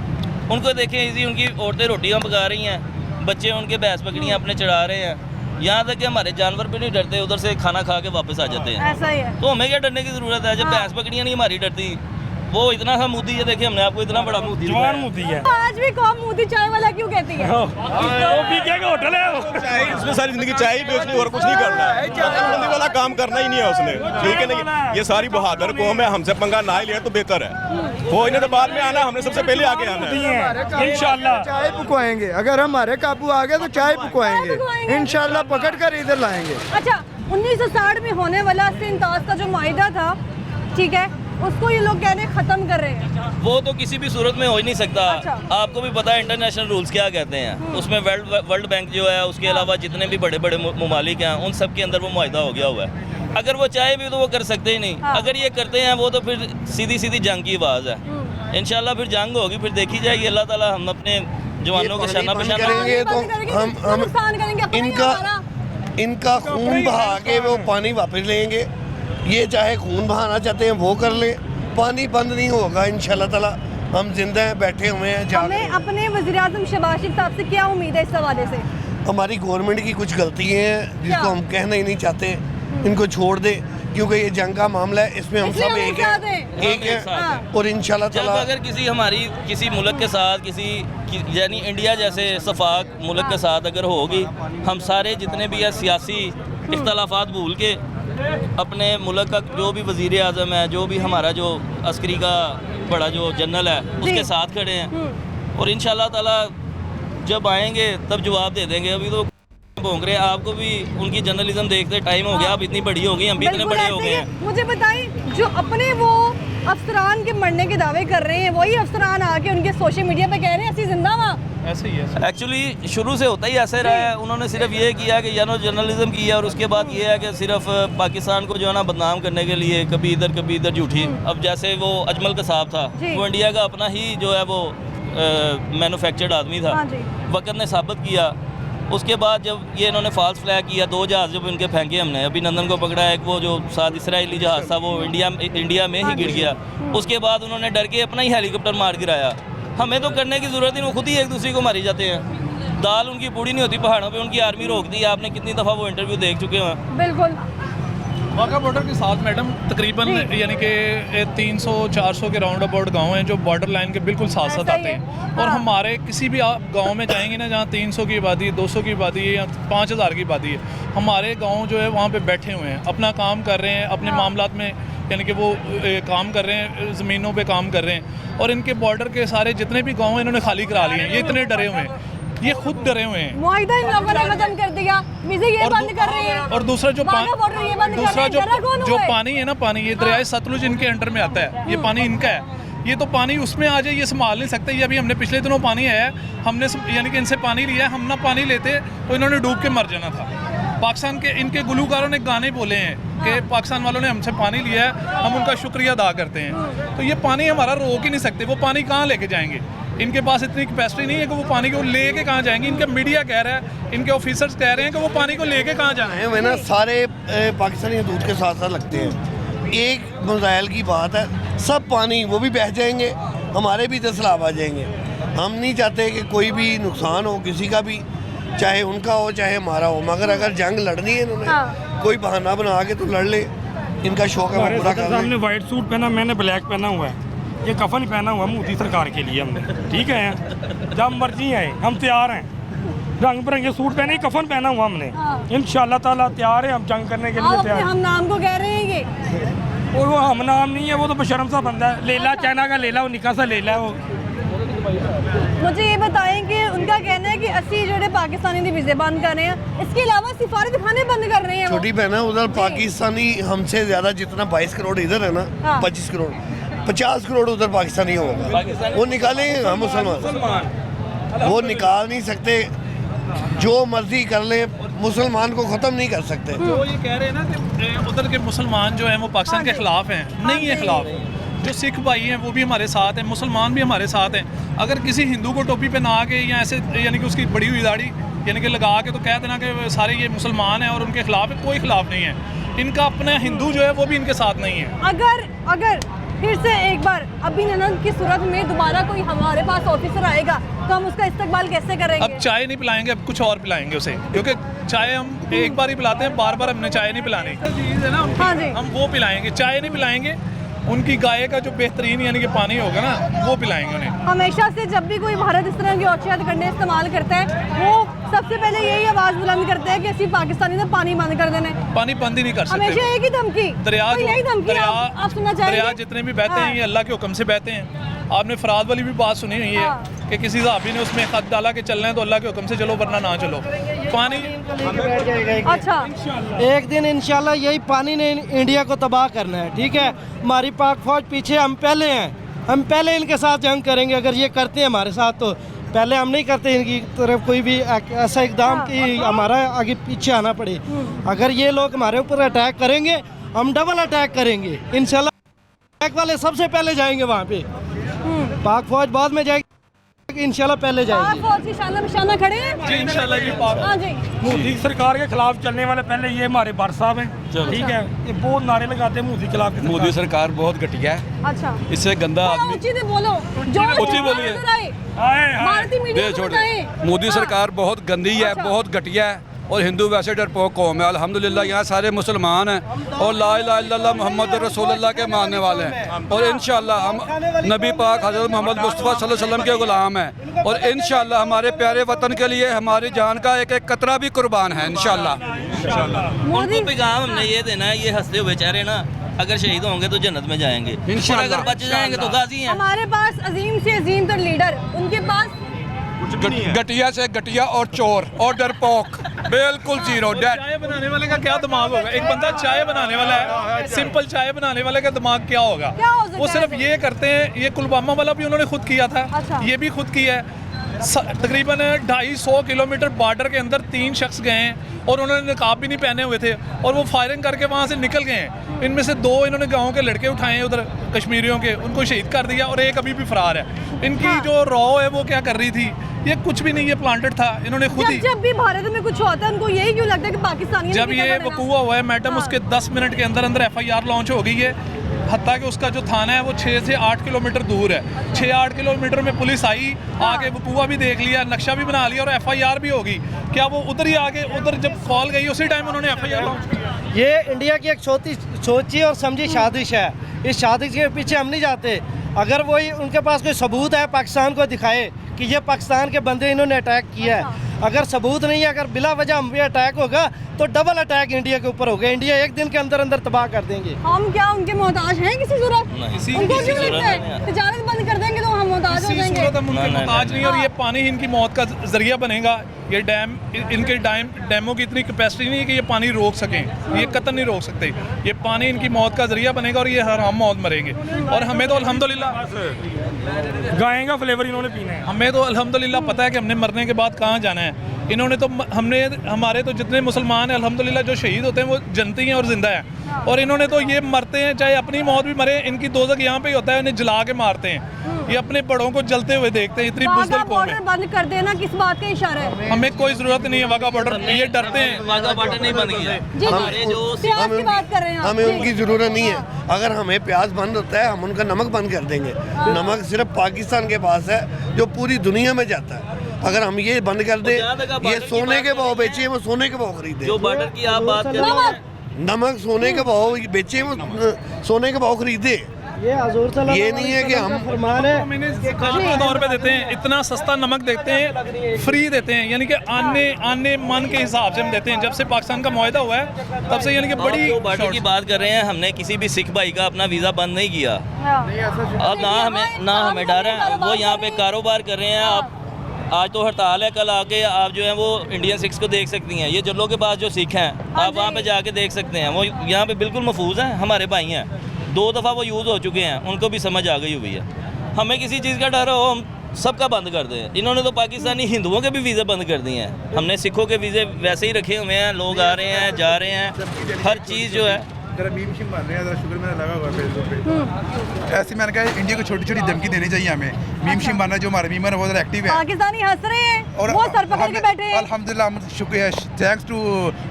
उनको देखें इजी, उनकी औरतें रोटियाँ पका रही हैं, बच्चे उनके भैंस बकरियाँ अपने चढ़ा रहे हैं। यहाँ तक कि हमारे जानवर भी नहीं डरते, उधर से खाना खा के वापस आ जाते हैं। ऐसा ही है। तो हमें क्या डरने की ज़रूरत है जब भैंस बकरियाँ नहीं हमारी डरती। वो इतना सा मोदी है, देखिए हमने आपको इतना बड़ा मोदी जवान मोदी है। आज भी कौम मोदी चाय वाला क्यों कहती है? वो पीके का होटल है, उसने सारी जिंदगी चाय ही बेचनी और कुछ नहीं करना है। अकलमंदी वाला काम करना ही नहीं है उसने, ठीक है नहीं। ये सारी बहादुर कौम है, हमसे पंगा ना ही लिया तो बेहतर है। वो इन्हें तो बाद में आना, हमने सबसे पहले आगे आना है। इंशाल्लाह चाय पुकवाएंगे, अगर हमारे काबू आ गए तो चाय पुकवाएंगे इंशाल्लाह, पकड़ कर इधर लाएंगे। अच्छा, 1960 में होने वाला सिंध का जो मुआहिदा था, ठीक है, उसको ये लोग कह रहे हैं ख़त्म कर रहे हैं। वो तो किसी भी सूरत में हो ही नहीं सकता। अच्छा। आपको भी पता है इंटरनेशनल रूल्स क्या कहते हैं, उसमें वर्ल्ड बैंक जो है, उसके अलावा जितने भी बड़े बड़े ममालिक हैं, उन सब के अंदर वो मुआहिदा हो गया हुआ है। अगर वो चाहे भी तो वो कर सकते ही नहीं। अगर ये करते हैं वो तो फिर सीधी सीधी जंग की आवाज़ है। इंशाल्लाह फिर जंग होगी, फिर देखी जाएगी। अल्लाह ताला हम अपने जवानों को शाना बशाना करेंगे तो हम इनका खून बहा के वो पानी वापस लेंगे। ये चाहे खून बहाना चाहते हैं वो कर लें, पानी बंद नहीं होगा इंशाल्लाह ताला। हम जिंदा हैं, बैठे हुए हैं। हमें अपने वज़ीर-ए-आज़म शहबाज शरीफ साहब से क्या उम्मीद है इस हवाले से? हमारी गवर्नमेंट की कुछ गलतियाँ हैं जिसको हम कहना ही नहीं चाहते, इनको छोड़ दे, क्योंकि ये जंग का मामला है, इसमें हम सब एक हैं और इंशाल्लाह ताला अगर किसी मुल्क के साथ यानी इंडिया जैसे सफाक मुल्क के साथ अगर होगी, हम सारे जितने भी है सियासी इख्तलाफात भूल के अपने मुल्क का जो भी वज़ीर आज़म है, जो भी हमारा जो अस्करी का बड़ा जो जनरल है, उसके साथ खड़े हैं और इंशाल्लाह ताला जब आएंगे तब जवाब दे देंगे। अभी तो भोंक रहे हैं, आपको भी उनकी जर्नलिज्म देखते टाइम हो गया, आप इतनी बड़ी हो गई, हम भी इतने बड़े हो गए हैं। मुझे बताएं, जो अपने वो अफसरान के मरने के दावे कर रहे हैं, वही अफसरान आके उनके सोशल मीडिया पे कह रहे हैं ऐसी जिंदा वहाँ। ऐसे ही है एक्चुअली, शुरू से होता ही ऐसे रहा है। उन्होंने सिर्फ ये किया कि जर्नलिज्म किया और उसके बाद ये है कि सिर्फ पाकिस्तान को जो है ना बदनाम करने के लिए कभी इधर झूठी। अब जैसे वो अजमल कसाब था, वो इंडिया का अपना ही जो है वो मैन्युफैक्चर्ड आदमी था, वक्त ने साबित किया। उसके बाद जब ये इन्होंने फॉल्स फ्लैग किया, 2 जहाज़ जब इनके फेंके हमने, अभिनंदन को पकड़ा, एक वो जो साथ इसराइली जहाज़ था वो इंडिया में ही गिर गया। उसके बाद उन्होंने डर के अपना ही हेलीकॉप्टर मार गिराया। हमें तो करने की ज़रूरत ही नहीं, वो खुद ही एक दूसरे को मारी जाते हैं। दाल उनकी पूरी नहीं होती पहाड़ों पे, उनकी आर्मी रोकती है। आपने कितनी दफ़ा वो इंटरव्यू देख चुके हैं। बिल्कुल। वाघा बॉर्डर के साथ मैडम तकरीबन यानी कि 300-400 के राउंड अबाउट गांव हैं जो बॉर्डर लाइन के बिल्कुल साथ साथ आते हैं। और हमारे किसी भी आप गांव में जाएंगे ना, जहाँ 300 की आबादी है, 200 की आबादी है या 5000 की आबादी है, हमारे गांव जो है वहाँ पे बैठे हुए हैं, अपना काम कर रहे हैं, अपने मामलात में यानी कि वो काम कर रहे हैं, ज़मीनों पे काम कर रहे हैं। और इनके बॉर्डर के सारे जितने भी गाँव हैं इन्होंने खाली करा लिए हैं। ये इतने डरे हुए हैं, ये खुद डरे हुए हैं। मुआहिदा इन लोगों ने खत्म कर दिया, वीज़े ये बंद कर रहे हैं। और दूसरा जो पानी है ना, पानी ये दरियाए सतलुज इनके अंडर में आता है, ये पानी इनका है। ये तो पानी उसमें आ जाए, ये संभाल नहीं सकते। ये अभी हमने पिछले दिनों पानी आया है, हमने यानी कि इनसे पानी लिया है, हम ना पानी लेते तो इन्होंने डूब के मर जाना था। पाकिस्तान के इनके गुलकारों ने गाने बोले हैं कि पाकिस्तान वालों ने हमसे पानी लिया है, हम उनका शुक्रिया अदा करते हैं। तो ये पानी हमारा रोक ही नहीं सकते। वो पानी कहाँ लेके जाएंगे? इनके पास इतनी कैपेसिटी नहीं है कि वो पानी को लेके कहाँ जाएंगे। इनका मीडिया कह रहा है, इनके ऑफिसर्स कह रहे हैं कि वो पानी को लेके कहाँ जाए। वे ना सारे पाकिस्तानी हदूद के साथ साथ लगते हैं। एक मज़ाइल की बात है, सब पानी वो भी बह जाएंगे, हमारे भी सैलाब आ जाएंगे। हम नहीं चाहते कि कोई भी नुकसान हो किसी का भी, चाहे उनका हो चाहे हमारा हो। मगर अगर जंग लड़नी है इन्होंने कोई बहाना बना के तो लड़ ले, इनका शौक है वो पूरा कर ले। हमने वाइट सूट पहना, मैंने ब्लैक पहना हुआ है, ये कफन पहना हुआ मोदी सरकार के लिए हमने, ठीक है। जब मर्जी आए हम तैयार हैं, रंग बिरंगे सूट पहने, कफन पहना हुआ हमने। इंशाल्लाह ताला तैयार है हम जंग करने के लिए तैयार। हम नाम को कह रहे हैं ये, और वो हम नाम नहीं है, वो तो बेशर्म सा बंदा है। लेला चाइना का लेला, वो निका सा लेला है वो। मुझे ये बताएं कि उनका कहना है कि 80 जो पाकिस्तानी दी वीज़े बंद कर रहे हैं, इसके अलावा सिफारिश खाने बंद कर रहे हैं। छोटी बहना उधर पाकिस्तानी हमसे ज़्यादा, जितना 22 करोड़ इधर है ना, 25 करोड़ 50 करोड़ उधर पाकिस्तानी होगा। वो निकालेंगे हम मुसलमान, वो निकाल नहीं सकते। जो मर्जी कर ले, मुसलमान को ख़त्म नहीं कर सकते। जो ये कह रहे हैं ना कि उधर के मुसलमान जो हैं वो पाकिस्तान के ख़िलाफ़ हैं, नहीं है ख़िलाफ़। जो सिख भाई हैं वो भी हमारे साथ हैं, मुसलमान भी हमारे साथ हैं। अगर किसी हिंदू को टोपी पे ना आके या ऐसे यानी कि उसकी बड़ी हुई दाढ़ी यानी कि लगा के तो कह देना कि सारे ये मुसलमान हैं और उनके खिलाफ है, कोई खिलाफ नहीं है। इनका अपना हिंदू जो है वो भी इनके साथ नहीं है। अगर फिर से एक बार अभिनंदन की सूरत में दोबारा कोई हमारे पास ऑफिसर आएगा तो हम उसका इस्तेमाल कैसे करेंगे? अब चाय नहीं पिलाएंगे, अब कुछ और पिलाएंगे उसे, क्योंकि चाय हम एक बार ही पिलाते हैं, बार बार हमने चाय नहीं पिलानी है ना। हम वो पिलाएंगे, चाय नहीं पिलाएंगे। उनकी गाय का जो बेहतरीन यानी कि पानी होगा ना, वो पिलाएंगे उन्हें। हमेशा से जब भी कोई भारत इस तरह की औचित्य करने इस्तेमाल करता है, वो सबसे पहले यही आवाज़ बुलंद करते हैं कि असली पाकिस्तानी ने पानी बंद कर देना है। पानी बंद ही नहीं कर सकते। हमेशा एक ही धमकी, आप सुनना चाहिए। दरिया जितने भी बहते हैं ये अल्लाह के हुक्म से बहते हैं। आपने फराद वाली भी बात सुनी हुई है कि किसी साहबी ने उसमें खत डाला कि चलना है तो अल्लाह के हुक्म से चलो वरना ना चलो। पानी अच्छा एक दिन इंशाल्लाह यही पानी ने इंडिया को तबाह करना है, ठीक है। हमारी पाक फौज पीछे, हम पहले हैं, हम पहले इनके साथ जंग करेंगे। अगर ये करते हैं हमारे साथ तो पहले हम नहीं करते इनकी तरफ कोई भी ऐसा इकदाम कि हमारा आगे पीछे आना पड़े। अगर ये लोग हमारे ऊपर अटैक करेंगे हम डबल अटैक करेंगे इंशाल्लाह। अटैक वाले सबसे पहले जाएंगे वहाँ पे, पाक फौज बाद में जाएगी, इंशाल्लाह पहले जाएगी। फौज की शान निशाना खड़े हैं जी इंशाल्लाह जी। हाँ जी। मोदी सरकार के खिलाफ चलने वाले पहले ये हमारे बार साहब हैं, ठीक है। ये बहुत नारे लगाते हैं मोदी के खिलाफ। मोदी सरकार बहुत घटिया है, अच्छा इससे गंदा आदमी। ऊंची से बोलो, ऊंची बोलिए। भारतीय मीडिया को बताएं। मोदी सरकार बहुत गंदी है, बहुत घटिया है और हिंदू वैसे डरपोक कौम है। अल्हम्दुलिल्लाह यहाँ सारे मुसलमान हैं और ला इलाहा इल्लल्लाह मोहम्मद रसूलुल्लाह के मानने वाले हैं और इंशाअल्लाह हम नबी पाक हज़रत मोहम्मद मुस्तफ़ा सल्लल्लाहु अलैहि वसल्लम के गुलाम हैं और इंशाअल्लाह हमारे प्यारे वतन के लिए हमारी जान का एक एक कतरा भी कुर्बान है इंशाअल्लाह। उनको पैगाम हमने ये देना है, ये हंसते हुए चेहरे ना, अगर शहीद होंगे तो जन्नत में जाएंगे और अगर बच जाएंगे तो गाजी हैं। हमारे पास अजीम से अजीम तर लीडर, उनके पास घटिया से घटिया और चोर और डरपोक, बिल्कुल जीरो। चाय बनाने वाले का क्या दिमाग होगा? एक बंदा चाय बनाने वाला है, सिंपल चाय बनाने वाले का दिमाग क्या होगा? वो सिर्फ ये करते हैं, ये पुलवामा वाला भी उन्होंने खुद किया था, ये भी खुद किया है। तकरीबन 250 किलोमीटर बॉर्डर के अंदर 3 शख्स गए हैं और उन्होंने निकाब भी नहीं पहने हुए थे और वो फायरिंग करके वहाँ से निकल गए हैं। इनमें से 2 इन्होंने गाँव के लड़के उठाए हैं उधर कश्मीरियों के, उनको शहीद कर दिया और एक अभी भी फरार है। इनकी जो रॉ है वो क्या कर रही थी? ये कुछ भी नहीं, ये प्लांटेड था, इन्होंने खुद ही। जब भी भारत में कुछ होता है उनको यही क्यों लगता है कि पाकिस्तानी जब ये वकूआ हुआ है मैडम, उसके 10 मिनट के अंदर अंदर FIR लॉन्च हो गई है। हत्ता कि उसका जो थाना है वो 6 से 8 किलोमीटर दूर है। 6-8 किलोमीटर में पुलिस आई, आगे वकूआ भी देख लिया, नक्शा भी बना लिया और FIR भी होगी। क्या वो उधर ही आगे, उधर जब कॉल गई उसी टाइम उन्होंने FIR लॉन्च किया? ये इंडिया की एक सोची और समझी साजिश है। इस साजिश के पीछे हम नहीं जाते। अगर वही उनके पास कोई सबूत है पाकिस्तान को दिखाए कि ये पाकिस्तान के बंदे इन्होंने अटैक किया है। अगर सबूत नहीं है, अगर बिला वजह हम पे अटैक होगा तो डबल अटैक इंडिया के ऊपर होगा। इंडिया एक दिन के अंदर अंदर तबाह कर देंगे। हम क्या उनके मोहताज हैं किसी सूरत? उनको क्यों लगता है तिजारत बंद कर देंगे तो हम मोहताज हो जाएंगे? हम उनके मोहताज नहीं और ये पानी इनकी मौत का जरिया बनेगा। ये डैम, इनके डैमों की इतनी कैपेसिटी नहीं है कि ये पानी रोक सकें, ये कतई नहीं रोक सकते। ये पानी इनकी मौत का जरिया बनेगा और ये हराम मौत मरेंगे। और हमें तो अल्हम्दुलिल्लाह गाय का फ्लेवर इन्होंने पीना है। हमें तो अल्हम्दुलिल्लाह पता है कि हमने मरने के बाद कहाँ जाना है। इन्होंने तो हमारे तो जितने मुसलमान हैं अल्हम्दुलिल्लाह जो शहीद होते हैं वो जनती हैं और जिंदा हैं, और इन्होंने तो ये मरते हैं चाहे अपनी मौत भी मरे, इनकी दोज़ख यहाँ पे ही होता है, इन्हें जला के मारते हैं। ये अपने बड़ों को जलते हुए देखते हैं। इतनी बुज़दिल कौम है। बंद कर देना किस बात का इशारा है? हमें कोई जरूरत नहीं है वाघा बॉर्डर, ये डरते हैं। वाघा बॉर्डर नहीं बंद किया। की बात कर रहे हैं, हमें उनकी ज़रूरत नहीं है। अगर हमें प्याज बंद होता है हम उनका नमक बंद कर देंगे। नमक सिर्फ पाकिस्तान के पास है जो पूरी दुनिया में जाता है। अगर हम ये बंद कर दें, ये सोने के भाव बेचे वो सोने के भाव खरीदे। जो बॉर्डर की आप बात कर रहे हैं, नमक सोने के भाव बेचे वो सोने के भाव खरीदे। ये नहीं है कि हम फरमान है तौर पे देते हैं, इतना सस्ता नमक देते हैं, फ्री देते हैं, यानी कि आने मन के हिसाब से हम देते हैं। जब से पाकिस्तान का मुआहदा हुआ है तब से, यानी कि बड़ी बॉर्डर की बात कर रहे हैं। हमने किसी भी सिख भाई का अपना वीज़ा बंद नहीं किया। अब ना हमें डर है, वो यहाँ पे कारोबार कर रहे हैं। आप आज तो हड़ताल है, कल आके आप जो है वो इंडियन सिख्स को देख सकती हैं। ये जल्लों के पास जो सिख हैं आप वहाँ पे जाके देख सकते हैं, वो यहाँ पे बिल्कुल महफूज हैं, हमारे भाई हैं। 2 दफ़ा वो यूज़ हो चुके हैं, उनको भी समझ आ गई हुई है। हमें किसी चीज़ का डर हो हम सबका बंद कर दें। इन्होंने तो पाकिस्तानी हिंदुओं के भी वीज़े बंद कर दिए हैं। हमने सिखों के वीज़े वैसे ही रखे हुए हैं, लोग आ रहे हैं जा रहे हैं, हर चीज़ जो है। जरा मीम शिम बन रहे हैं, जरा शुगर मेरा लगा हुआ फेसबुक पे। ऐसे मैंने कहा इंडिया को छोटी छोटी धमकी देनी चाहिए हमें। मीम शिम बनना, जो हमारे मीमर है वो जरा एक्टिव है। पाकिस्तानी हंस रहे हैं और वो सर पकड़ के बैठे हैं। अल्हम्दुलिल्लाह, हम शुक्रिया, thanks to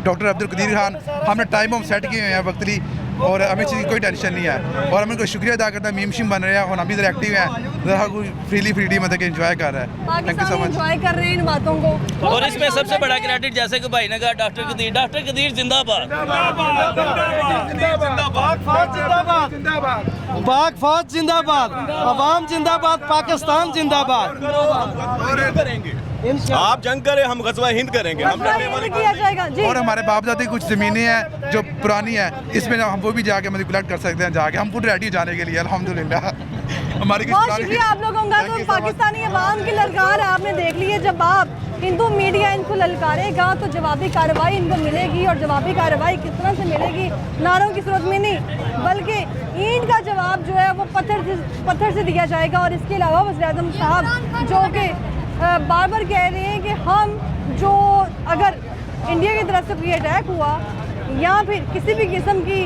doctor Abdul Qadeer Khan. हमने टाइम हम सेट किए हुए हैं वक्तली और हमें चीज़ की कोई टेंशन नहीं है और हम उनको शुक्रिया अदा करता है। मीम शिम बन रहे हैं और हम भी इधर एक्टिव हैं, जरा फ्रीली मतलब कि एंजॉय कर रहा है। Thank you so much. Enjoy कर रहे हैं इन बातों को। और इसमें सबसे बड़ा क्रेडिट, जैसे कि भाई ने कहा, डॉक्टर कदीर जिंदाबाद। पाक फौज जिंदाबाद, अवाम जिंदाबाद, पाकिस्तान जिंदाबाद। आप जंग करें, हम गज़वा हिंद करेंगे। हम लड़ने वाले किया जाएगा जी। और हमारे बाप दादी कुछ ज़मीनें हैं जो पुरानी है, इसमें हम वो भी जाके मतलब कलेक्ट कर सकते हैं जाके। हम पूरे रेडी जाने के लिए अल्हम्दुलिल्लाह। हमारी बहुत शुक्रिया आप लोगों का। तो पाकिस्तानी अवाम की ललकार आपने देख ली है। जब आप हिंदू मीडिया इनको ललकारेगा तो जवाबी कार्रवाई इनको मिलेगी, और जवाबी कार्रवाई किस तरह से मिलेगी, नारों की सूरत में नहीं बल्कि ईंट का जवाब जो है वो पत्थर से दिया जाएगा। और इसके अलावा वज़ीर-ए-आज़म साहब जो कि बार बार कह रहे हैं कि हम जो अगर इंडिया की तरफ से कोई अटैक हुआ या फिर किसी भी किस्म की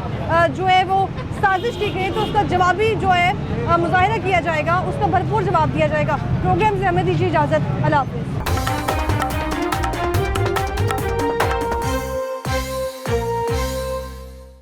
जो है वो साजिश की गई तो उसका जवाबी जो है मुजाहिरा किया जाएगा, उसका भरपूर जवाब दिया जाएगा। प्रोग्राम से हमें दीजिए इजाज़त। अल्लाह हाफ़िज़।